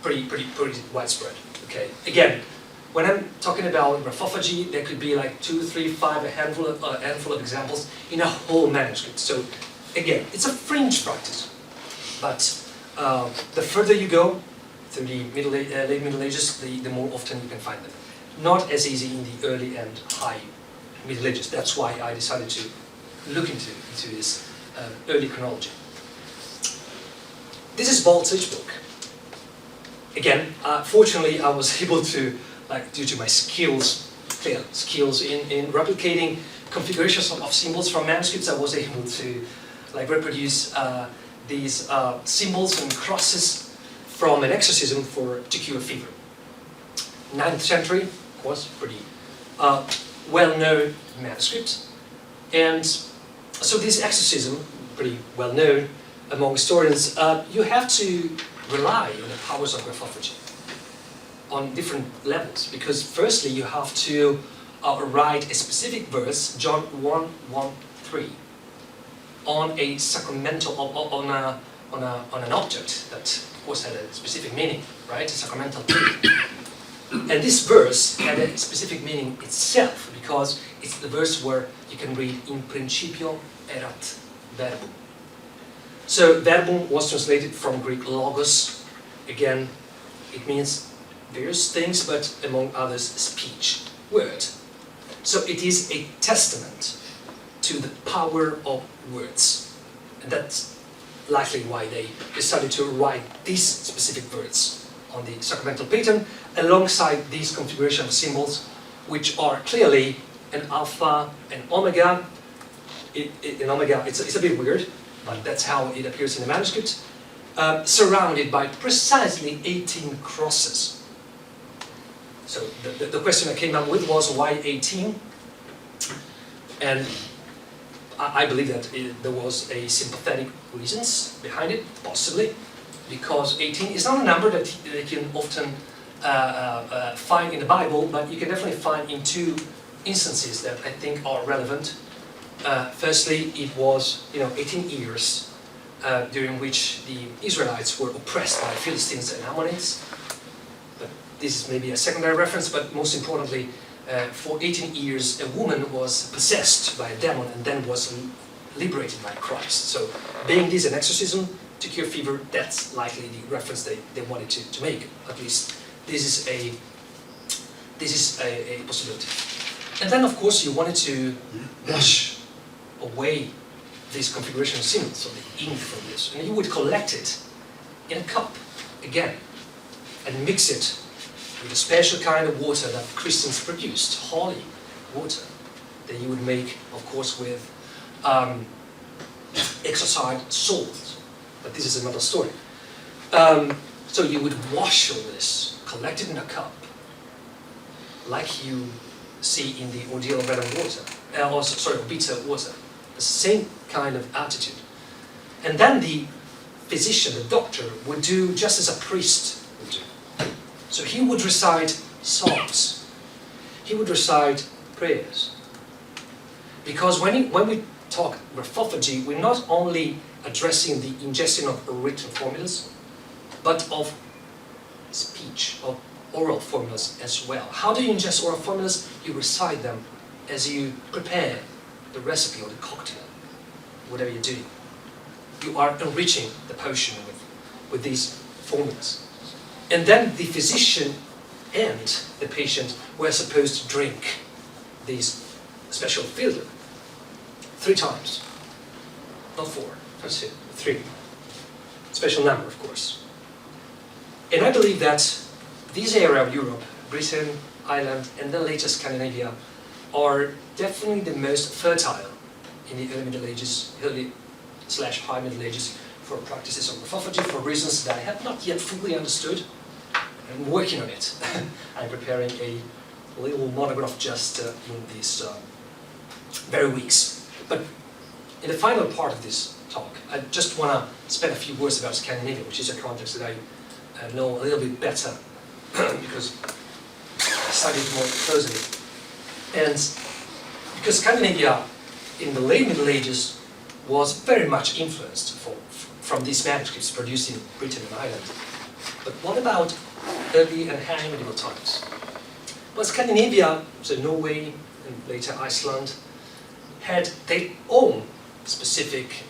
pretty widespread. Okay. Again, when I'm talking about graphophagy, there could be like 2, 3, 5, a handful of examples in a whole manuscript. So, again, it's a fringe practice. But the further you go through the late Middle Ages, the more often you can find them. Not as easy in the early and high Middle Ages. That's why I decided to look into this early chronology. This is Baltz's book. Again, fortunately, I was able to, due to my skills in replicating configurations of symbols from manuscripts, I was able to reproduce these symbols and crosses from an exorcism to cure fever. 9th century, of course, pretty well-known manuscript. And so this exorcism, pretty well-known among historians, you have to rely on the powers of graphophagy on different levels, because firstly you have to write a specific verse, John 1:1-3, on a sacramental, on an object that of course had a specific meaning, right? A sacramental meaning. And this verse had a specific meaning itself, because it's the verse where you can read in principio erat verbum. So verbum was translated from Greek logos. Again, it means various things, but among others, speech, word. So it is a testament to the power of words. And that's likely why they decided to write these specific words on the sacramental pattern, alongside these configuration of symbols, which are clearly an alpha and omega. In omega, it's a bit weird, but that's how it appears in the manuscript, surrounded by precisely 18 crosses. So the question I came up with was, why 18? And I believe that there was a sympathetic reasons behind it, possibly, because 18 is not a number that you can often find in the Bible, but you can definitely find in two instances that I think are relevant. Firstly, it was 18 years during which the Israelites were oppressed by Philistines and Ammonites. But this is maybe a secondary reference, but most importantly, for 18 years a woman was possessed by a demon and then was liberated by Christ. So being this an exorcism to cure fever, that's likely the reference they wanted to make. At least this is a possibility. And then of course you wanted to wash away this configuration of symbols, so the ink from this, and you would collect it in a cup again and mix it with a special kind of water that Christians produced, holy water, that you would make, of course, with exorcised salt. But this is another story. So you would wash all this, collect it in a cup, like you see in the ordeal of bread and water, bitter water. The same kind of attitude. And then the physician, the doctor, would do just as a priest would do. So he would recite psalms. He would recite prayers. Because when we talk graphophagy, we're not only addressing the ingestion of written formulas, but of speech, of oral formulas as well. How do you ingest oral formulas? You recite them as you prepare the recipe or the cocktail, whatever you're doing. You are enriching the potion with these formulas. And then the physician and the patient were supposed to drink these special filter 3 times. Not 4, not 2, 3. Special number, of course. And I believe that this area of Europe, Britain, Ireland, and then later Scandinavia, are definitely the most fertile in the early Middle Ages, early/high Middle Ages, for practices of graphophagy for reasons that I have not yet fully understood. I'm working on it. I'm preparing a little monograph just in these very weeks. But in the final part of this talk, I just want to spend a few words about Scandinavia, which is a context that I know a little bit better because I studied it more closely. And because Scandinavia in the late Middle Ages was very much influenced from these manuscripts produced in Britain and Ireland. But what about early and high medieval times? Well, Scandinavia, so Norway and later Iceland, had their own specific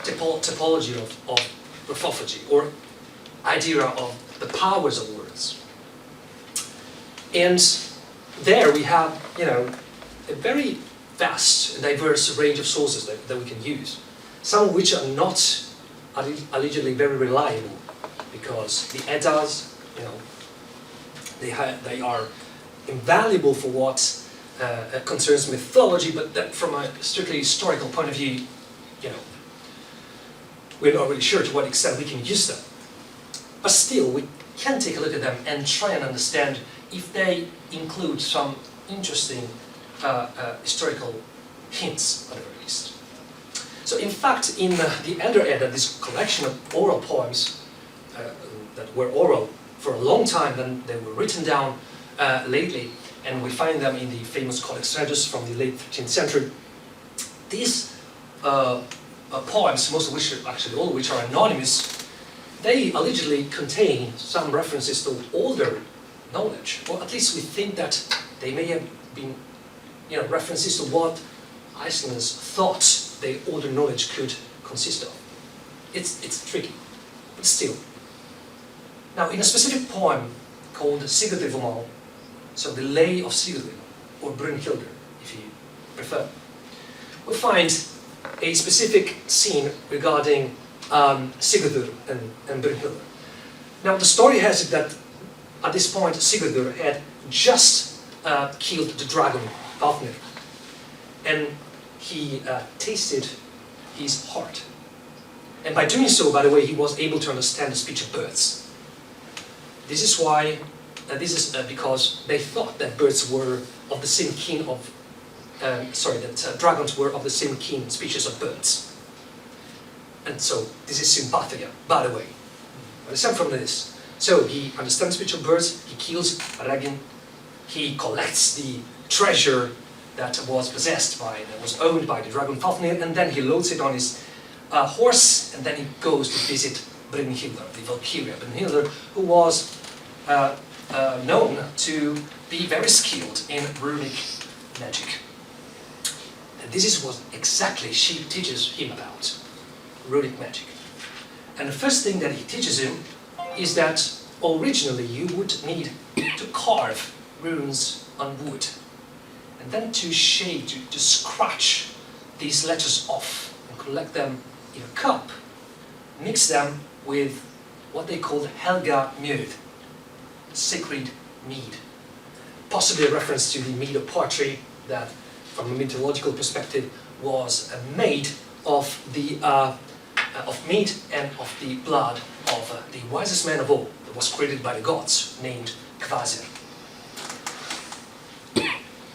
typology of graphophagy, or idea of the powers of words. And there we have, a very vast and diverse range of sources that we can use, some of which are not allegedly very reliable, because the Eddas, they are invaluable for what concerns mythology, but that from a strictly historical point of view, we're not really sure to what extent we can use them. But still, we can take a look at them and try and understand if they include some interesting historical hints, at the very least. So in fact, in the Elder Edda, this collection of oral poems that were oral for a long time, then they were written down lately, and we find them in the famous Codex Regius from the late 13th century. These poems, most of which, actually all of which are anonymous, they allegedly contain some references to older knowledge, or at least we think that they may have been references to what Icelanders thought their older knowledge could consist of. It's tricky, but still. Now, in a specific poem called Sigurðarvomal, so the Lay of Sigurður, or Brunhildr, if you prefer, we find a specific scene regarding Sigurður and Brunhildr. Now, the story has it that at this point Sigurður had just killed the dragon Fafnir, and he tasted his heart. And by doing so, by the way, he was able to understand the speech of birds. This is why, because they thought that birds were of the same kin of, that dragons were of the same kin species of birds. And so this is sympathia, by the way. Aside from this, so he understands the speech of birds, he kills Regin, he collects the treasure that was owned by the dragon Fafnir, and then he loads it on his horse, and then he goes to visit Brynhildr, the Valkyria Brynhildr, who was known to be very skilled in runic magic. And this is what exactly she teaches him about, runic magic. And the first thing that he teaches him is that originally you would need to carve runes on wood, and then to shade, to scratch these letters off and collect them in a cup, mix them with what they called Helga Mjöd, sacred mead. Possibly a reference to the mead of poetry that, from a mythological perspective, was made of the of meat and of the blood of the wisest man of all, that was created by the gods, named Kvasir.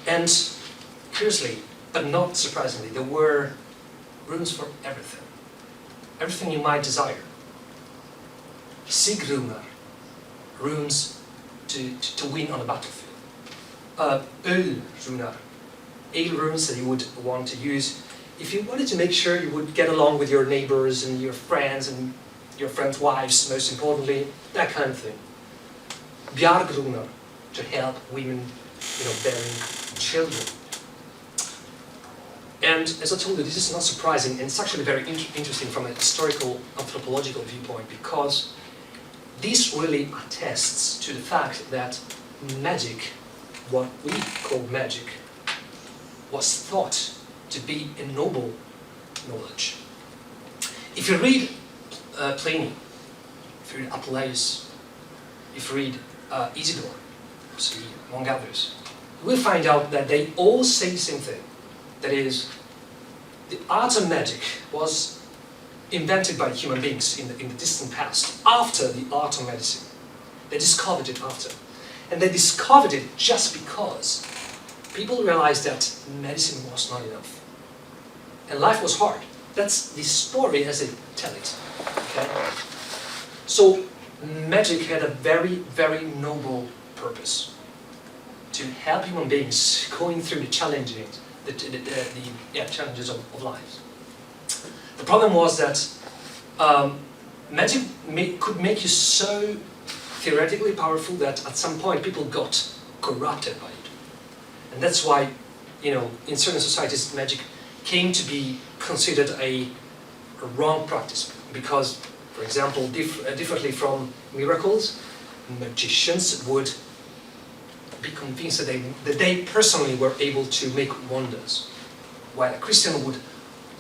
And curiously, but not surprisingly, there were runes for everything. Everything you might desire. Sigrunar, runes to win on a battlefield. Ölrunar, ale runes that you would want to use if you wanted to make sure you would get along with your neighbors and your friends wives, most importantly, that kind of thing. Bjargrunar, to help women, bearing children. And as I told you, this is not surprising, and it's actually very interesting from a historical, anthropological viewpoint, because this really attests to the fact that magic, what we call magic, was thought to be a noble knowledge. If you read Pliny, if you read Apuleius, if you read Isidore, among others, we'll find out that they all say the same thing. That is, the art of magic was invented by human beings in the distant past, after the art of medicine. They discovered it after. And they discovered it just because people realized that medicine was not enough. And life was hard. That's the story as they tell it. Okay? So magic had a very, very noble purpose. To help human beings going through the challenges, challenges of life. The problem was that magic could make you so theoretically powerful that at some point people got corrupted by it. And that's why, in certain societies, magic came to be considered a wrong practice. Because, for example, differently from miracles, magicians would be convinced that they personally were able to make wonders. While a Christian would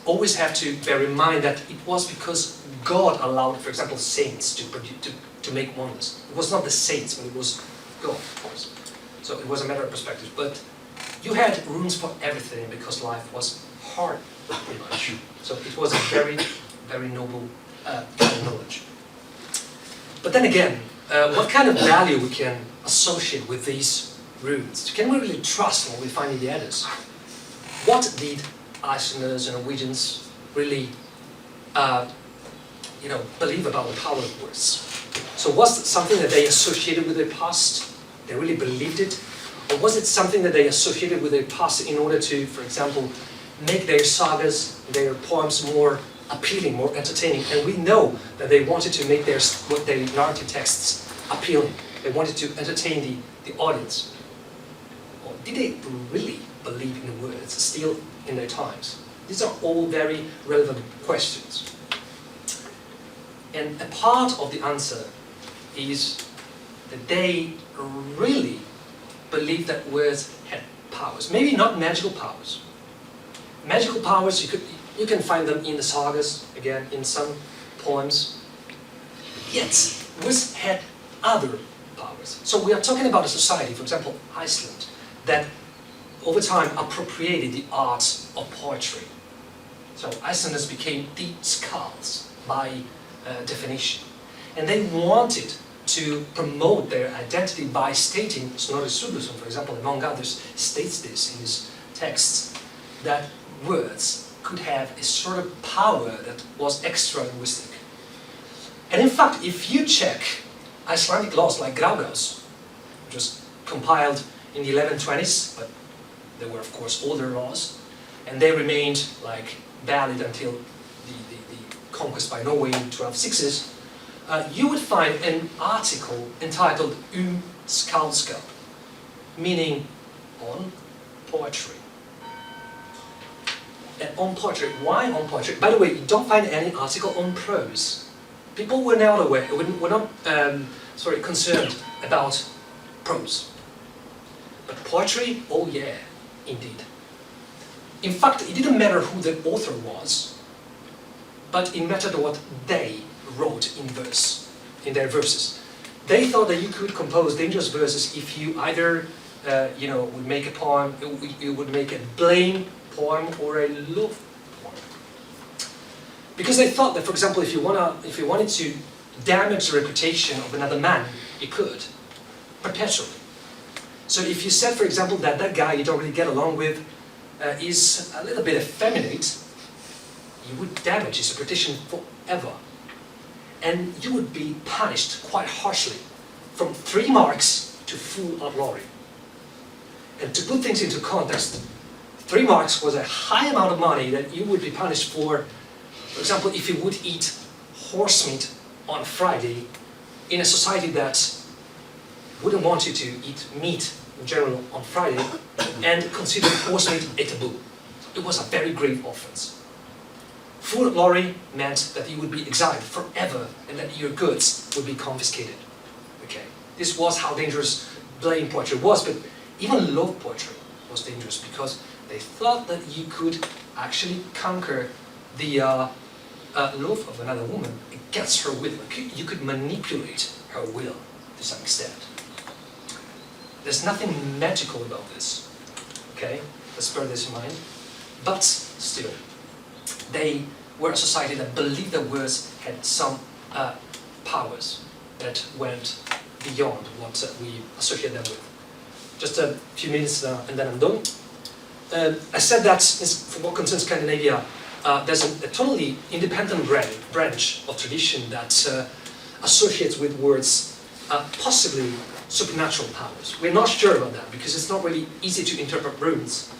always have to bear in mind that it was because God allowed, for example, saints to make wonders. It was not the saints, but it was God, of course. So it was a matter of perspective. But you had rooms for everything because life was hard, pretty much. So it was a very, very noble kind of knowledge. But then again, what kind of value we can associate with these runes? Can we really trust what we find in the Eddas? What did Icelanders and Norwegians really, believe about the power of words? So was it something that they associated with their past? They really believed it? Or was it something that they associated with their past in order to, for example, make their sagas, their poems more appealing, more entertaining? And we know that they wanted to make their narrative texts appealing. They wanted to entertain the audience. Or did they really believe in the words still in their times? These are all very relevant questions. And a part of the answer is that they really believed that words had powers. Maybe not magical powers. Magical powers, you can find them in the sagas, again, in some poems. Yet, words had other powers. So we are talking about a society, for example, Iceland, that over time appropriated the art of poetry. So Icelanders became the skalds by definition. And they wanted to promote their identity by stating, Snorri Sturluson, for example, among others, states this in his texts, that words could have a sort of power that was extra-linguistic. And in fact, if you check Icelandic laws like Grágás, which was compiled in the 1120s, but they were of course older laws, and they remained valid until the conquest by Norway in 1260s, you would find an article entitled skaldskap, meaning on poetry. And on poetry, why on poetry? By the way, you don't find any article on prose. People were not aware, were not concerned about prose. But poetry, oh yeah, indeed. In fact, it didn't matter who the author was, but it mattered what they wrote in verse, in their verses. They thought that you could compose dangerous verses if you either, would make a poem, you would make a blame poem or a love poem. Because they thought that, for example, if you wanted to damage the reputation of another man, you could, perpetually. So if you said, for example, that that guy you don't really get along with is a little bit effeminate, you would damage his reputation forever. And you would be punished quite harshly, from 3 marks to full outlawry. And to put things into context, 3 marks was a high amount of money that you would be punished for example, if you would eat horse meat on Friday in a society that wouldn't want you to eat meat in general on Friday and considered horse meat a taboo. It was a very grave offense. Full outlawry meant that you would be exiled forever and that your goods would be confiscated. Okay, this was how dangerous blame poetry was, but even love poetry was dangerous because they thought that you could actually conquer the love of another woman against her will. You could manipulate her will to some extent. There's nothing magical about this. Okay, let's bear this in mind. But still, they were a society that believed that words had some powers that went beyond what we associate them with. Just a few minutes and then I'm done. I said that for what concerns Scandinavia, there's a totally independent branch of tradition that associates with words possibly supernatural powers. We're not sure about that because it's not really easy to interpret runes.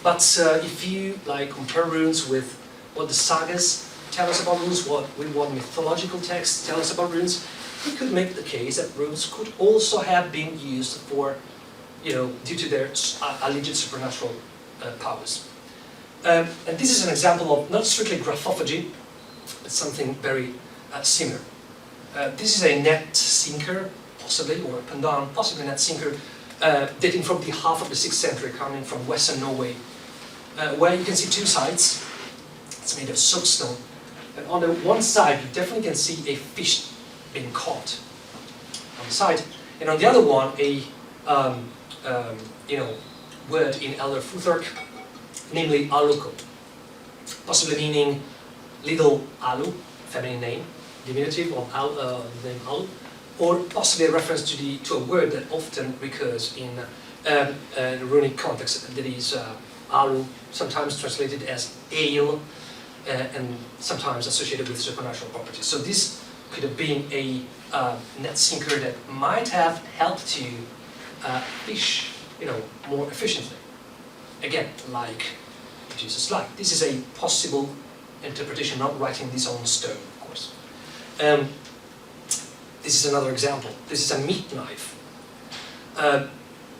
But if you compare runes with what the sagas tell us about runes, what mythological texts tell us about runes, we could make the case that runes could also have been used for, due to their alleged supernatural powers. And this is an example of not strictly graphophagy, but something very similar. This is a net sinker, possibly, or a pendant, possibly net sinker, dating from the half of the 6th century, coming from Western Norway, where you can see two sides. It's made of soapstone. And on the one side, you definitely can see a fish being caught on the side, and on the other one, a word in Elder Futhark, namely aluko, possibly meaning little alu, feminine name, diminutive of the name alu, or possibly a reference to a word that often recurs in the runic context, that is alu, sometimes translated as ale, and sometimes associated with supernatural properties. So this could have been a net sinker that might have helped to fish, more efficiently. Again, like Jesus like. This is a possible interpretation, not writing this on stone, of course. This is another example. This is a meat knife,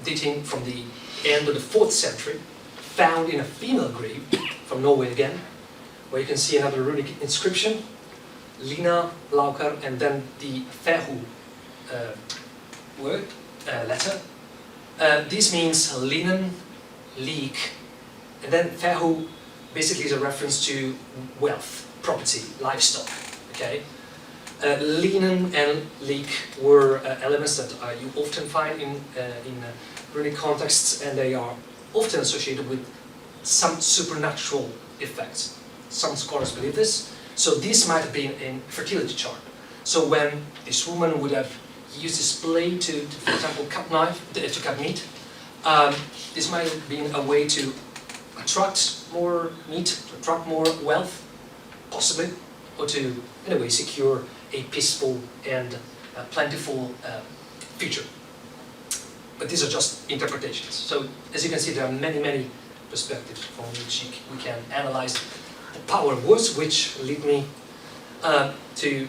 dating from the end of the 4th century, found in a female grave from Norway again, where you can see another runic inscription, Lina, Laukar, and then the Fehu letter. This means linen, leek, and then Fehu basically is a reference to wealth, property, livestock. Okay, linen and leek were elements that you often find in runic contexts, and they are often associated with some supernatural effects. Some scholars believe this. So this might have been a fertility charm. So when this woman would have used this blade to for example, cut meat, this might have been a way to attract more meat, to attract more wealth, possibly, or to, in a way, secure a peaceful and plentiful future. But these are just interpretations. So, as you can see, there are many, many perspectives from which we can analyze the power of words, which lead me to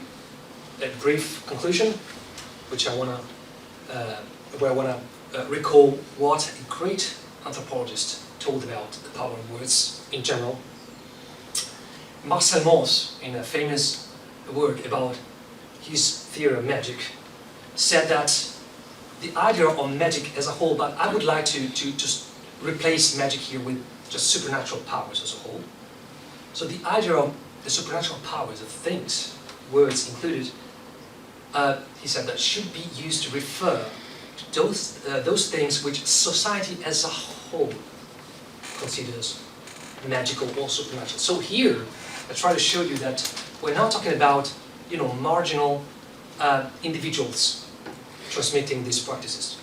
a brief conclusion, which I wanna recall what a great anthropologist told about the power of words in general. Marcel Mauss, in a famous work about his theory of magic, said that the idea of magic as a whole, but I would like to just replace magic here with just supernatural powers as a whole. So the idea of the supernatural powers of things, words included, he said that should be used to refer to those things which society as a whole considers magical or supernatural. So here, I try to show you that we're not talking about, marginal individuals transmitting these practices.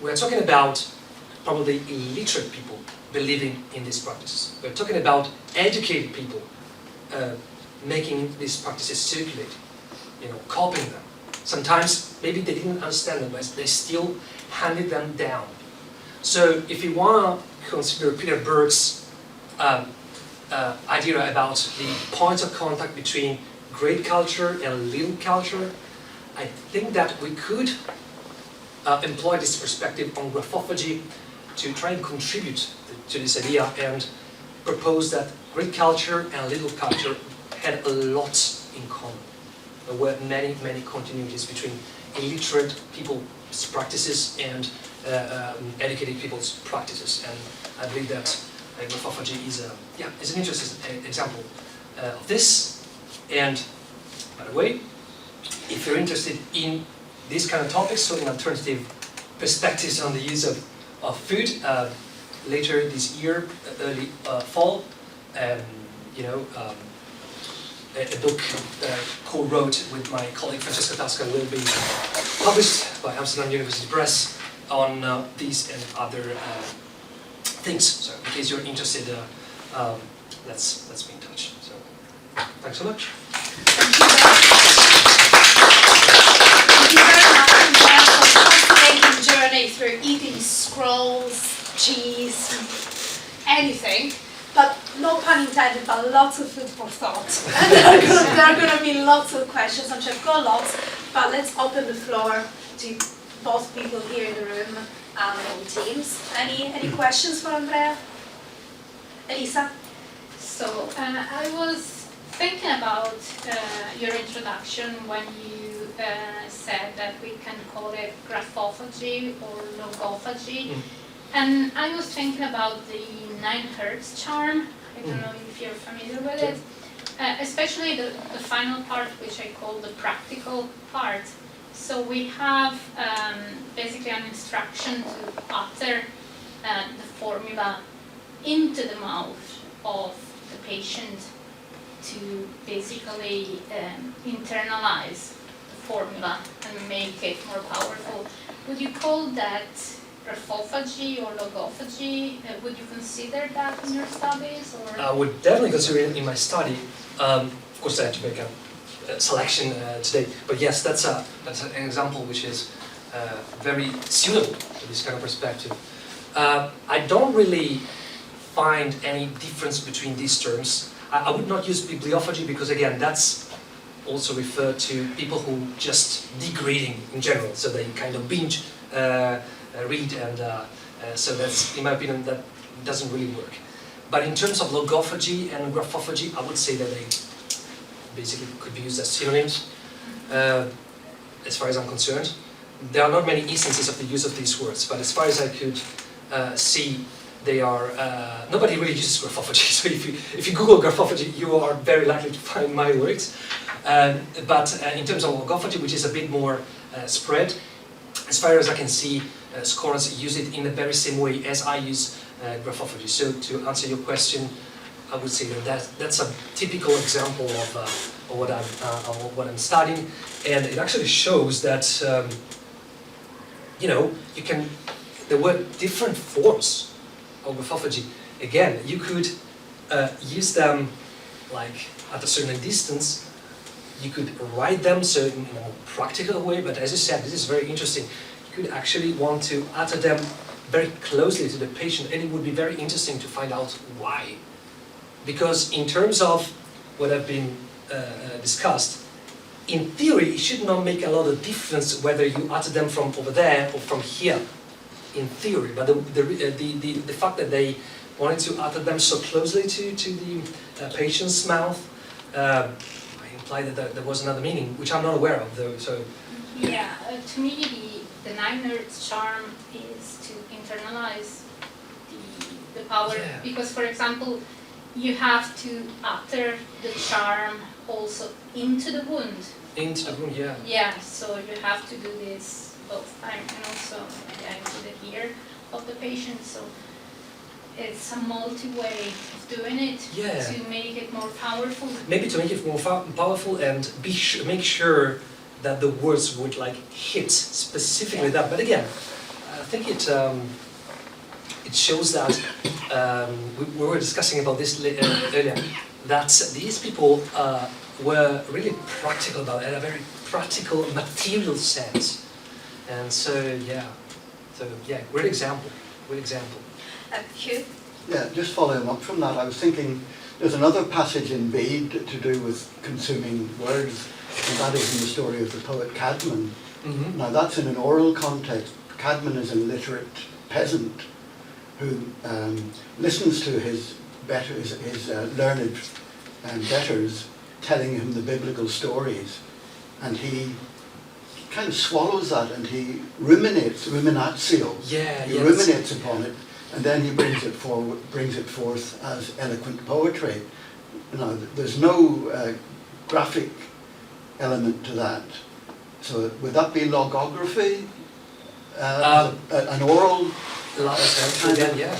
We're talking about probably illiterate people believing in these practices. We're talking about educated people making these practices circulate, copying them. Sometimes maybe they didn't understand them, but they still handed them down. So if you want to consider Peter Berg's idea about the points of contact between great culture and little culture, I think that we could employ this perspective on graphophagy to try and contribute to this idea and propose that great culture and little culture had a lot in common. There were many, many continuities between illiterate people's practices and educated people's practices. And I believe that graphophagy is an interesting example of this. And by the way, if you're interested in these kind of topics, so in alternative perspectives on the use of food. Later this year, early fall, a book co-wrote with my colleague Francesca Tasca will be published by Amsterdam University Press on these and other things. So in case you're interested, let's be in touch. So thanks so much. Thank you very much, Andrea, for a fascinating journey through eating scrolls, cheese, anything. But no pun intended, but lots of food for thought. And there are going to be lots of questions. I'm sure I've got lots, but let's open the floor to both people here in the room and all teams. Any questions for Andrea? Elisa? So I was thinking about your introduction when you said that we can call it graphophagy or logophagy. And I was thinking about the 9 Hertz charm. I don't know if you're familiar with it. Especially the final part, which I call the practical part. So we have basically an instruction to utter the formula into the mouth of the patient to basically internalize the formula and make it more powerful. Would you call that graphophagy or logophagy? Would you consider that in your studies? Or? I would definitely consider it in my study. Of course, I had to make a selection today, but yes, that's an example which is very suitable to this kind of perspective. I don't really find any difference between these terms. I would not use bibliophagy because, again, that's also referred to people who just dig reading in general, so they kind of binge read, and so that's, in my opinion, that doesn't really work. But in terms of logophagy and graphophagy, I would say that they basically could be used as synonyms. As far as I'm concerned, there are not many instances of the use of these words, but as far as I could see, they are, nobody really uses graphophagy, so if you Google graphophagy, you are very likely to find my words. But in terms of logophagy, which is a bit more spread, as far as I can see, scholars use it in the very same way as I use graphophagy. So to answer your question, I would say that's a typical example of what I'm studying, and it actually shows that there were different forms of graphophagy. Again, you could use them like at a certain distance. You could write them so in a more practical way, but as you said, this is very interesting. You could actually want to utter them very closely to the patient, and it would be very interesting to find out why. Because in terms of what have been discussed, in theory, it should not make a lot of difference whether you utter them from over there or from here, in theory. But the fact that they wanted to utter them so closely to the patient's mouth implied that there was another meaning, which I'm not aware of, though. So yeah, to me, the 9 Hertz charm is to internalize the power, because, for example, you have to utter the charm also into the wound. Into the wound, yeah. Yeah, so you have to do this both times, and also into the ear of the patient. So it's a multi-way of doing it to make it more powerful. Maybe to make it more powerful and make sure that the words would like hit specifically that. But again, I think it shows that we were discussing about this earlier, that these people were really practical about it, in a very practical, material sense. And so great example. Hugh? Yeah, just following up from that, I was thinking there's another passage in Bede to do with consuming words, and that is in the story of the poet Cadman. Mm-hmm. Now that's in an oral context. Cadman is an illiterate peasant who listens to his learned betters telling him the biblical stories, and he kind of swallows that and he ruminatio. He ruminates upon it, and then he brings it forth as eloquent poetry. Now, there's no graphic element to that. So would that be logography? An oral Again, yeah.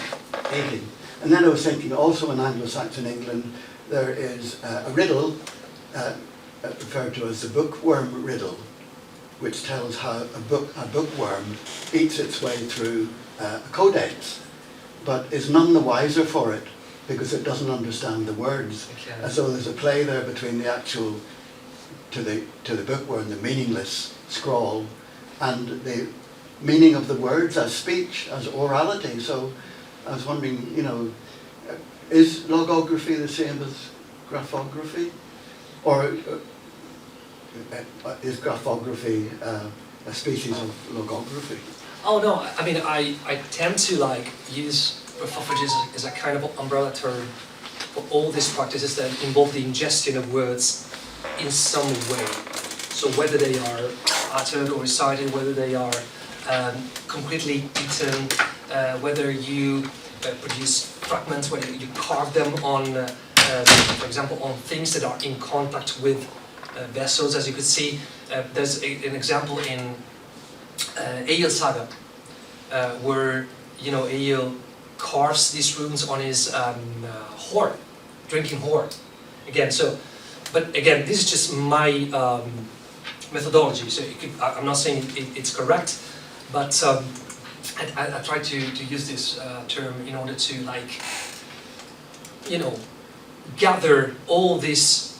18. And then I was thinking also in Anglo-Saxon England there is a riddle referred to as the bookworm riddle, which tells how a bookworm eats its way through a codex, but is none the wiser for it because it doesn't understand the words. Okay. And so there's a play there between the actual, to the bookworm, the meaningless scrawl, and the meaning of the words as speech, as orality. So I was wondering, you know, is logography the same as graphography? Or is graphography a species of logography? Oh no, I mean, I tend to like use graphology as a kind of umbrella term for all these practices that involve the ingestion of words in some way. So whether they are uttered or recited, whether they are completely eaten, whether you produce fragments, whether you carve them on, for example, on things that are in contact with vessels, as you could see. There's an example in Egil Saga, where, you know, Egil carves these runes on his horn, drinking horn. Again, so, but again, this is just my methodology. So I'm not saying it's correct, but I try to use this term in order to, like, you know, gather all these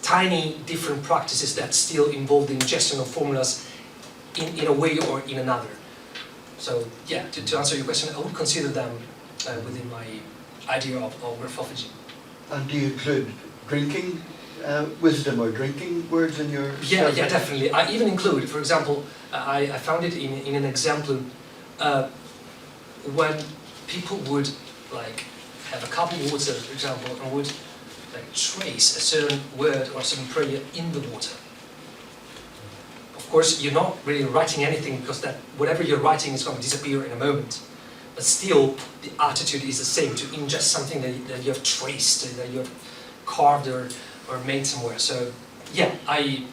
tiny different practices that still involve the ingestion of formulas in a way or in another. So yeah, to answer your question, I would consider them within my idea of graphology. And do you include drinking wisdom or drinking words in your Yeah, definitely. I even include, for example, I found it in an example when people would like have a cup of water, for example, and would like trace a certain word or a certain prayer in the water. Of course, you're not really writing anything because that whatever you're writing is going to disappear in a moment. But still, the attitude is the same, to ingest something that you have traced, that you have carved or made somewhere. So yeah, I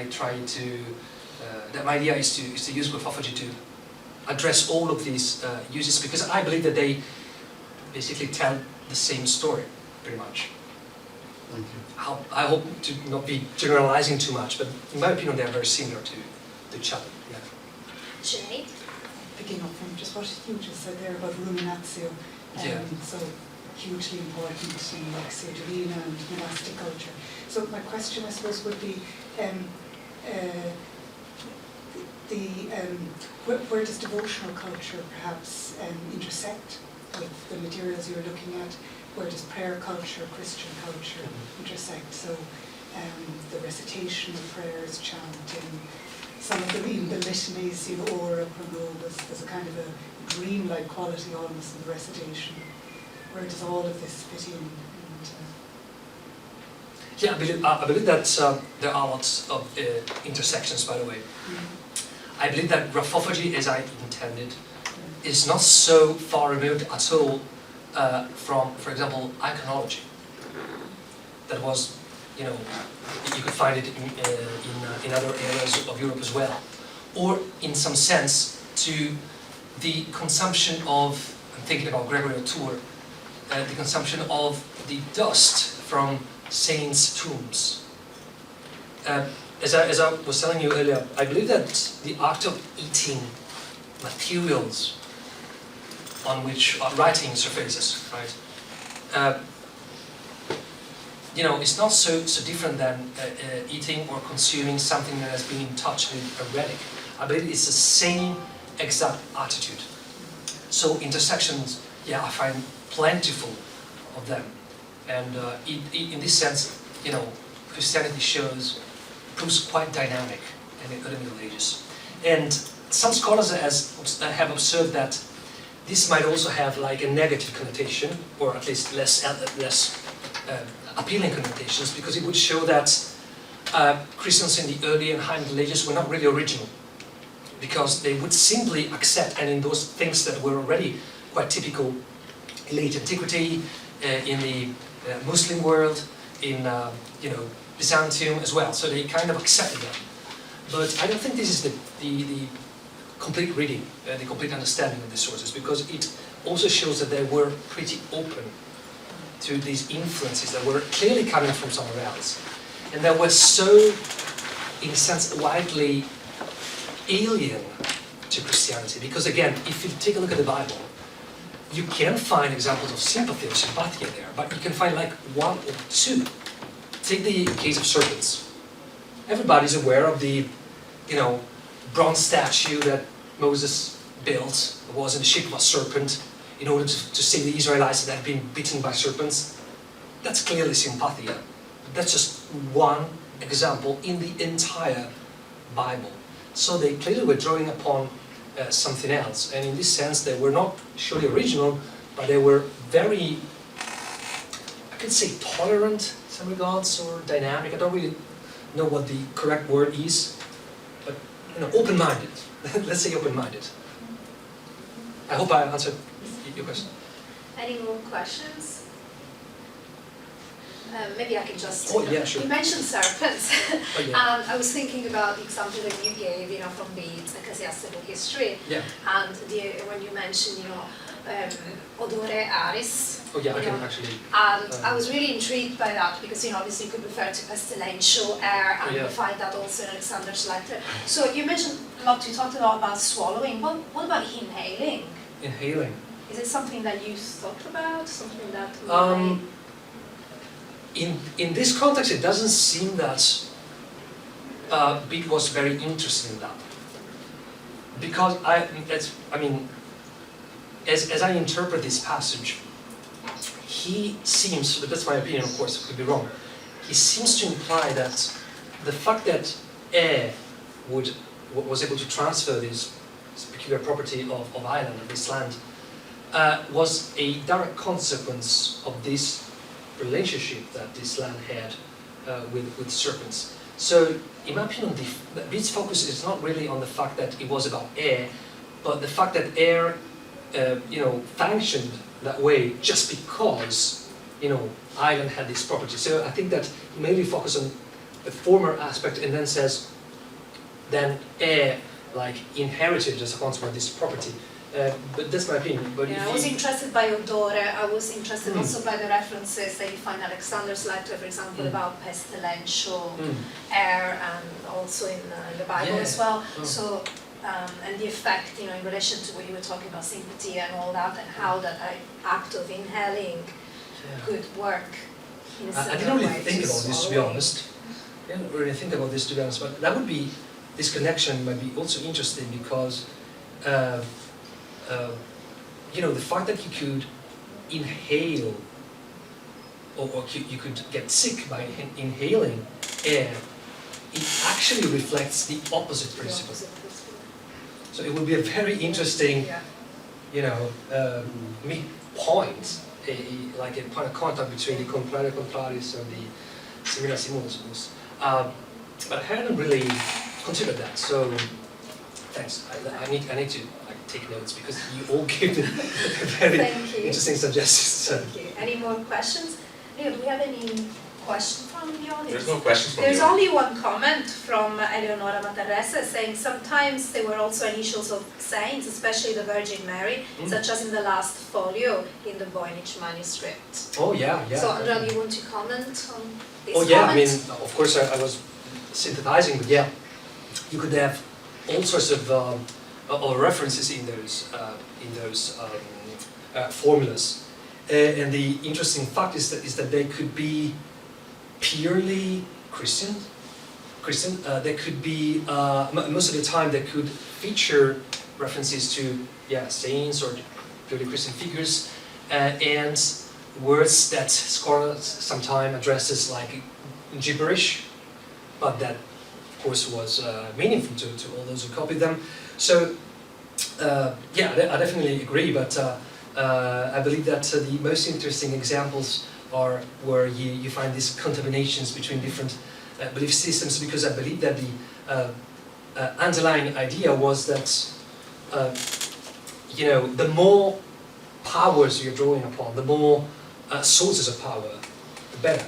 try to, my idea is to use graphology to address all of these uses, because I believe that they basically tell the same story, pretty much. Thank you. I hope to not be generalizing too much, but in my opinion they are very similar to each other. Yeah. Jay? Picking up from just what you just said there about ruminatio, so hugely important in Lexio Divina and monastic culture. So my question, I suppose, would be where does devotional culture perhaps intersect with the materials you're looking at? Where does prayer culture, Christian culture intersect? So the recitation of prayers, chanting, some of them, even the litanies, you know, ora pro nobis, there's a kind of a dreamlike quality almost in the recitation. Where does all of this fit in? Yeah, I believe that there are lots of intersections, by the way. I believe that graphology, as I intended, is not so far removed at all from, for example, iconology. That was, you know, you could find it in other areas of Europe as well. Or, in some sense, to the consumption of, I'm thinking about Gregory O'Toole, the consumption of the dust from saints' tombs. As I was telling you earlier, I believe that the act of eating materials on which writing surfaces, right? You know, it's not so different than eating or consuming something that has been in touch with a relic. I believe it's the same exact attitude. So intersections, yeah, I find plentiful of them. And in this sense, you know, Christianity proves quite dynamic in the early Middle Ages. And some scholars have observed that this might also have like a negative connotation, or at least less appealing connotations, because it would show that Christians in the early and high Middle Ages were not really original, because they would simply accept and endorse things that were already quite typical in late antiquity, in the Muslim world, in you know, Byzantium as well. So they kind of accepted them. But I don't think this is the complete reading, the complete understanding of the sources, because it also shows that they were pretty open to these influences that were clearly coming from somewhere else, and that were so, in a sense, widely alien to Christianity. Because again, if you take a look at the Bible, you can find examples of sympathy or sympathia there, but you can find like one or two. Take the case of serpents. Everybody's aware of the, bronze statue that Moses built. It was in the shape of a serpent in order to save the Israelites that had been bitten by serpents. That's clearly sympathia. That's just one example in the entire Bible. So they clearly were drawing upon something else, and in this sense they were not surely original, but they were very, I could say, tolerant in some regards, or dynamic. I don't really know what the correct word is, but open-minded. Let's say open-minded. I hope I answered your question. Any more questions? Maybe I can just... Oh, yeah, sure. You mentioned serpents. Oh, yeah. And I was thinking about the example that you gave, from the ecclesiastical history. Yeah. And when you mentioned, odore aris. Oh, yeah, I can actually... And I was really intrigued by that because, obviously you could refer to pestilential air, and you find that also in Alexander's letter. So you mentioned you talked a lot about swallowing. What about inhaling? Inhaling. Is it something that you thought about? Something that In this context, it doesn't seem that Bede was very interested in that, because as I interpret this passage, he seems, but that's my opinion, of course, it could be wrong. He seems to imply that the fact that air was able to transfer this peculiar property of Ireland, of this land, was a direct consequence of this relationship that this land had with serpents. So, in my opinion, Bede's focus is not really on the fact that it was about air, but the fact that air, functioned that way just because, Ireland had this property. So I think that he mainly focuses on the former aspect and then says, then air, inherited as a consequence of this property. But that's my opinion. But I was interested by odore. I was interested also by the references that you find in Alexander's letter, for example, about pestilential air, and also in the Bible as well. So, and the effect, in relation to what you were talking about, sympathy and all that, and how that act of inhaling could work in a similar way. I didn't really think about this, to be honest. I didn't really think about this, to be honest. But that would be, this connection might be also interesting because. The fact that you could inhale, or you could get sick by inhaling air, it actually reflects the opposite principle. So it would be a very interesting, point, like a point of contact between the contrario contrarius and the simila simulissimus. But I hadn't really considered that. So thanks. I need to take notes because you all gave me very interesting suggestions. Thank you. Any more questions? Leo, do we have any questions from the audience? There's no questions from There's the audience. only one comment from Eleonora Matarrese saying sometimes they were also initials of saints, especially the Virgin Mary, such as in the last folio in the Voynich manuscript. Oh yeah. So Andrea, do you want to comment on this Oh yeah, comment? of course I was synthesizing, but yeah, you could have all sorts of references in those formulas, and the interesting fact is that they could be purely Christian. They could be most of the time they could feature references to saints or purely Christian figures, and words that scholars sometimes addresses like gibberish, but that of course was meaningful to all those who copied them. So I definitely agree, but I believe that the most interesting examples are where you find these contaminations between different belief systems, because I believe that the underlying idea was that the more powers you're drawing upon, the more sources of power, the better.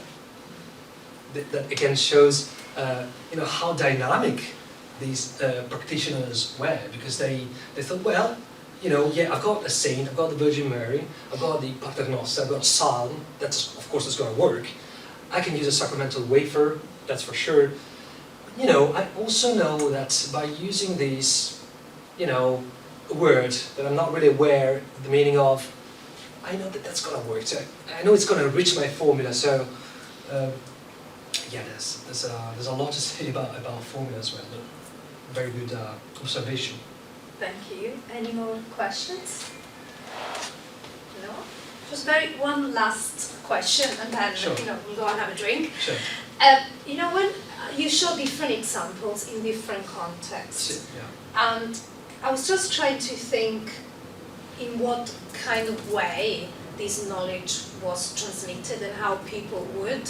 That again shows how dynamic these practitioners were, because they thought, well, you know, yeah, I've got a saint, I've got the Virgin Mary, I've got the Paternoster, I've got a psalm, that's, of course, it's going to work. I can use a sacramental wafer, that's for sure. You know, I also know that by using these, you know, words that I'm not really aware of the meaning of, I know that that's going to work. So I know it's going to reach my formula. So yeah, there's a lot to say about formula as well. But very good observation. Thank you. Any more questions? No? Just one last question, and then Sure. you know, we'll go and have a drink. Sure. You know, when you show different examples in different contexts, Yeah. and I was just trying to think in what kind of way this knowledge was transmitted and how people would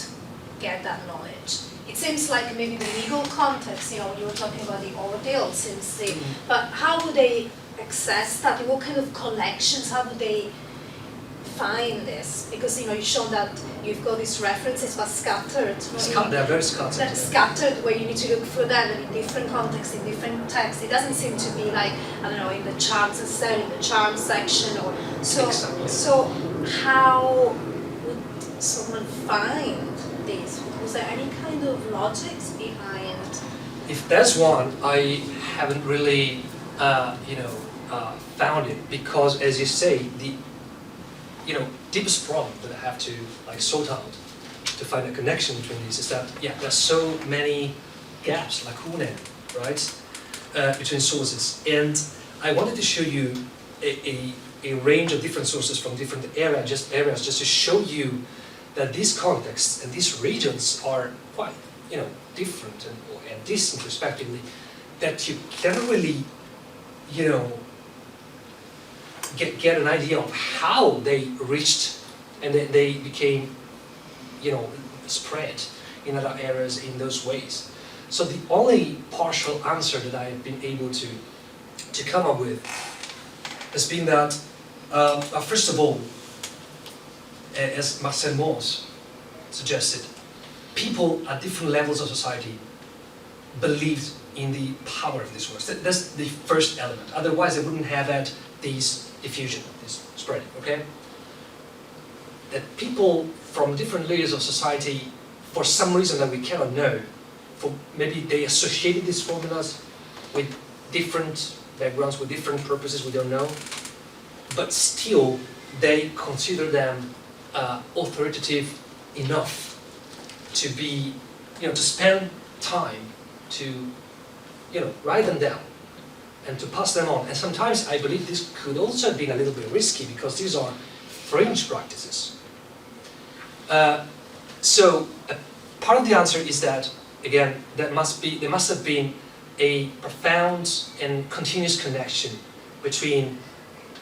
get that knowledge. It seems like maybe the legal context, you know, when you were talking about the ordeal, seems the, but how would they access that? What kind of collections, how would they find this? Because, you know, you show that you've got these references but scattered. They're very scattered. They're scattered, where you need to look for them and in different contexts, in different texts. It doesn't seem to be like, I don't know, in the charms instead, in the charm section, or so. Exactly. So how would someone find this? Was there any kind of logics behind? If there's one, I haven't really, found it, because, as you say, the deepest problem that I have to sort out to find a connection between these is that there's so many gaps, lacunae, right, between sources, and I wanted to show you a range of different sources from different areas just to show you that these contexts and these regions are quite different and distant respectively, that you cannot really get an idea of how they reached and they became spread in other areas in those ways. So the only partial answer that I have been able to come up with has been that first of all, as Marcel Mauss suggested, people at different levels of society believed in the power of these words. That's the first element. Otherwise, they wouldn't have had these diffusion, this spreading, okay? That people from different layers of society, for some reason that we cannot know, maybe they associated these formulas with different backgrounds, with different purposes, we don't know, but still they consider them authoritative enough to be, to spend time to, write them down and to pass them on. And sometimes I believe this could also have been a little bit risky because these are fringe practices. So part of the answer is that, again, there must have been a profound and continuous connection between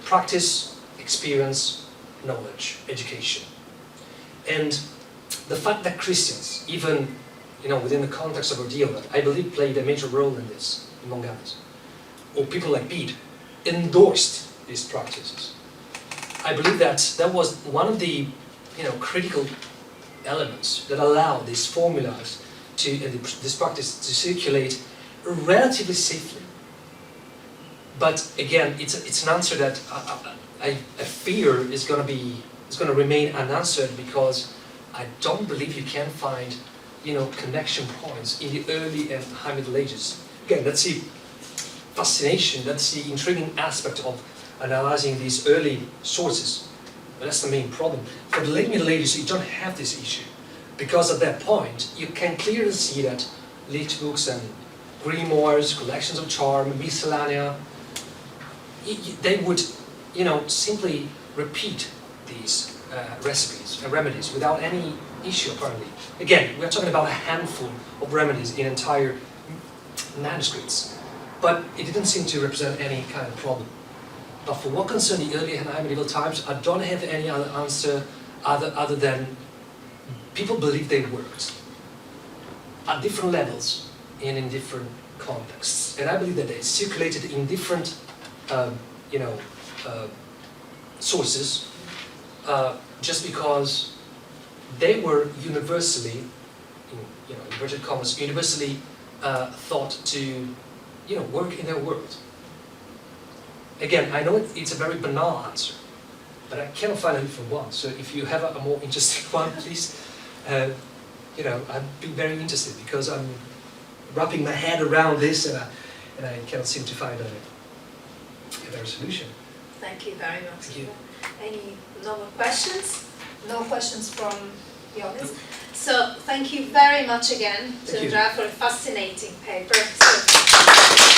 practice, experience, knowledge, education. And the fact that Christians, even within the context of ordeal, I believe played a major role in this, among others, or people like Bede, endorsed these practices. I believe that was one of the critical elements that allowed these formulas this practice to circulate relatively safely. But again, it's an answer that I fear is going to remain unanswered, because I don't believe you can find connection points in the early and high Middle Ages. Again, that's the fascination, that's the intriguing aspect of analyzing these early sources. But that's the main problem. For the late Middle Ages, you don't have this issue, because at that point you can clearly see that leech books and grimoires, collections of charm, miscellanea, they would simply repeat these recipes and remedies without any issue, apparently. Again, we're talking about a handful of remedies in entire manuscripts, but it didn't seem to represent any kind of problem. But for what concerns the early and high medieval times, I don't have any other answer other than people believe they worked at different levels and in different contexts. And I believe that they circulated in different sources just because they were universally, in inverted commas, universally thought to work in their world. Again, I know it's a very banal answer, but I cannot find a different one. So if you have a more interesting one, please, I'd be very interested, because I'm wrapping my head around this and I cannot seem to find a better solution. Thank you very much. Thank you. Any more questions? No questions from the audience. So thank you very much again to Thank you. Andrea for a fascinating paper. So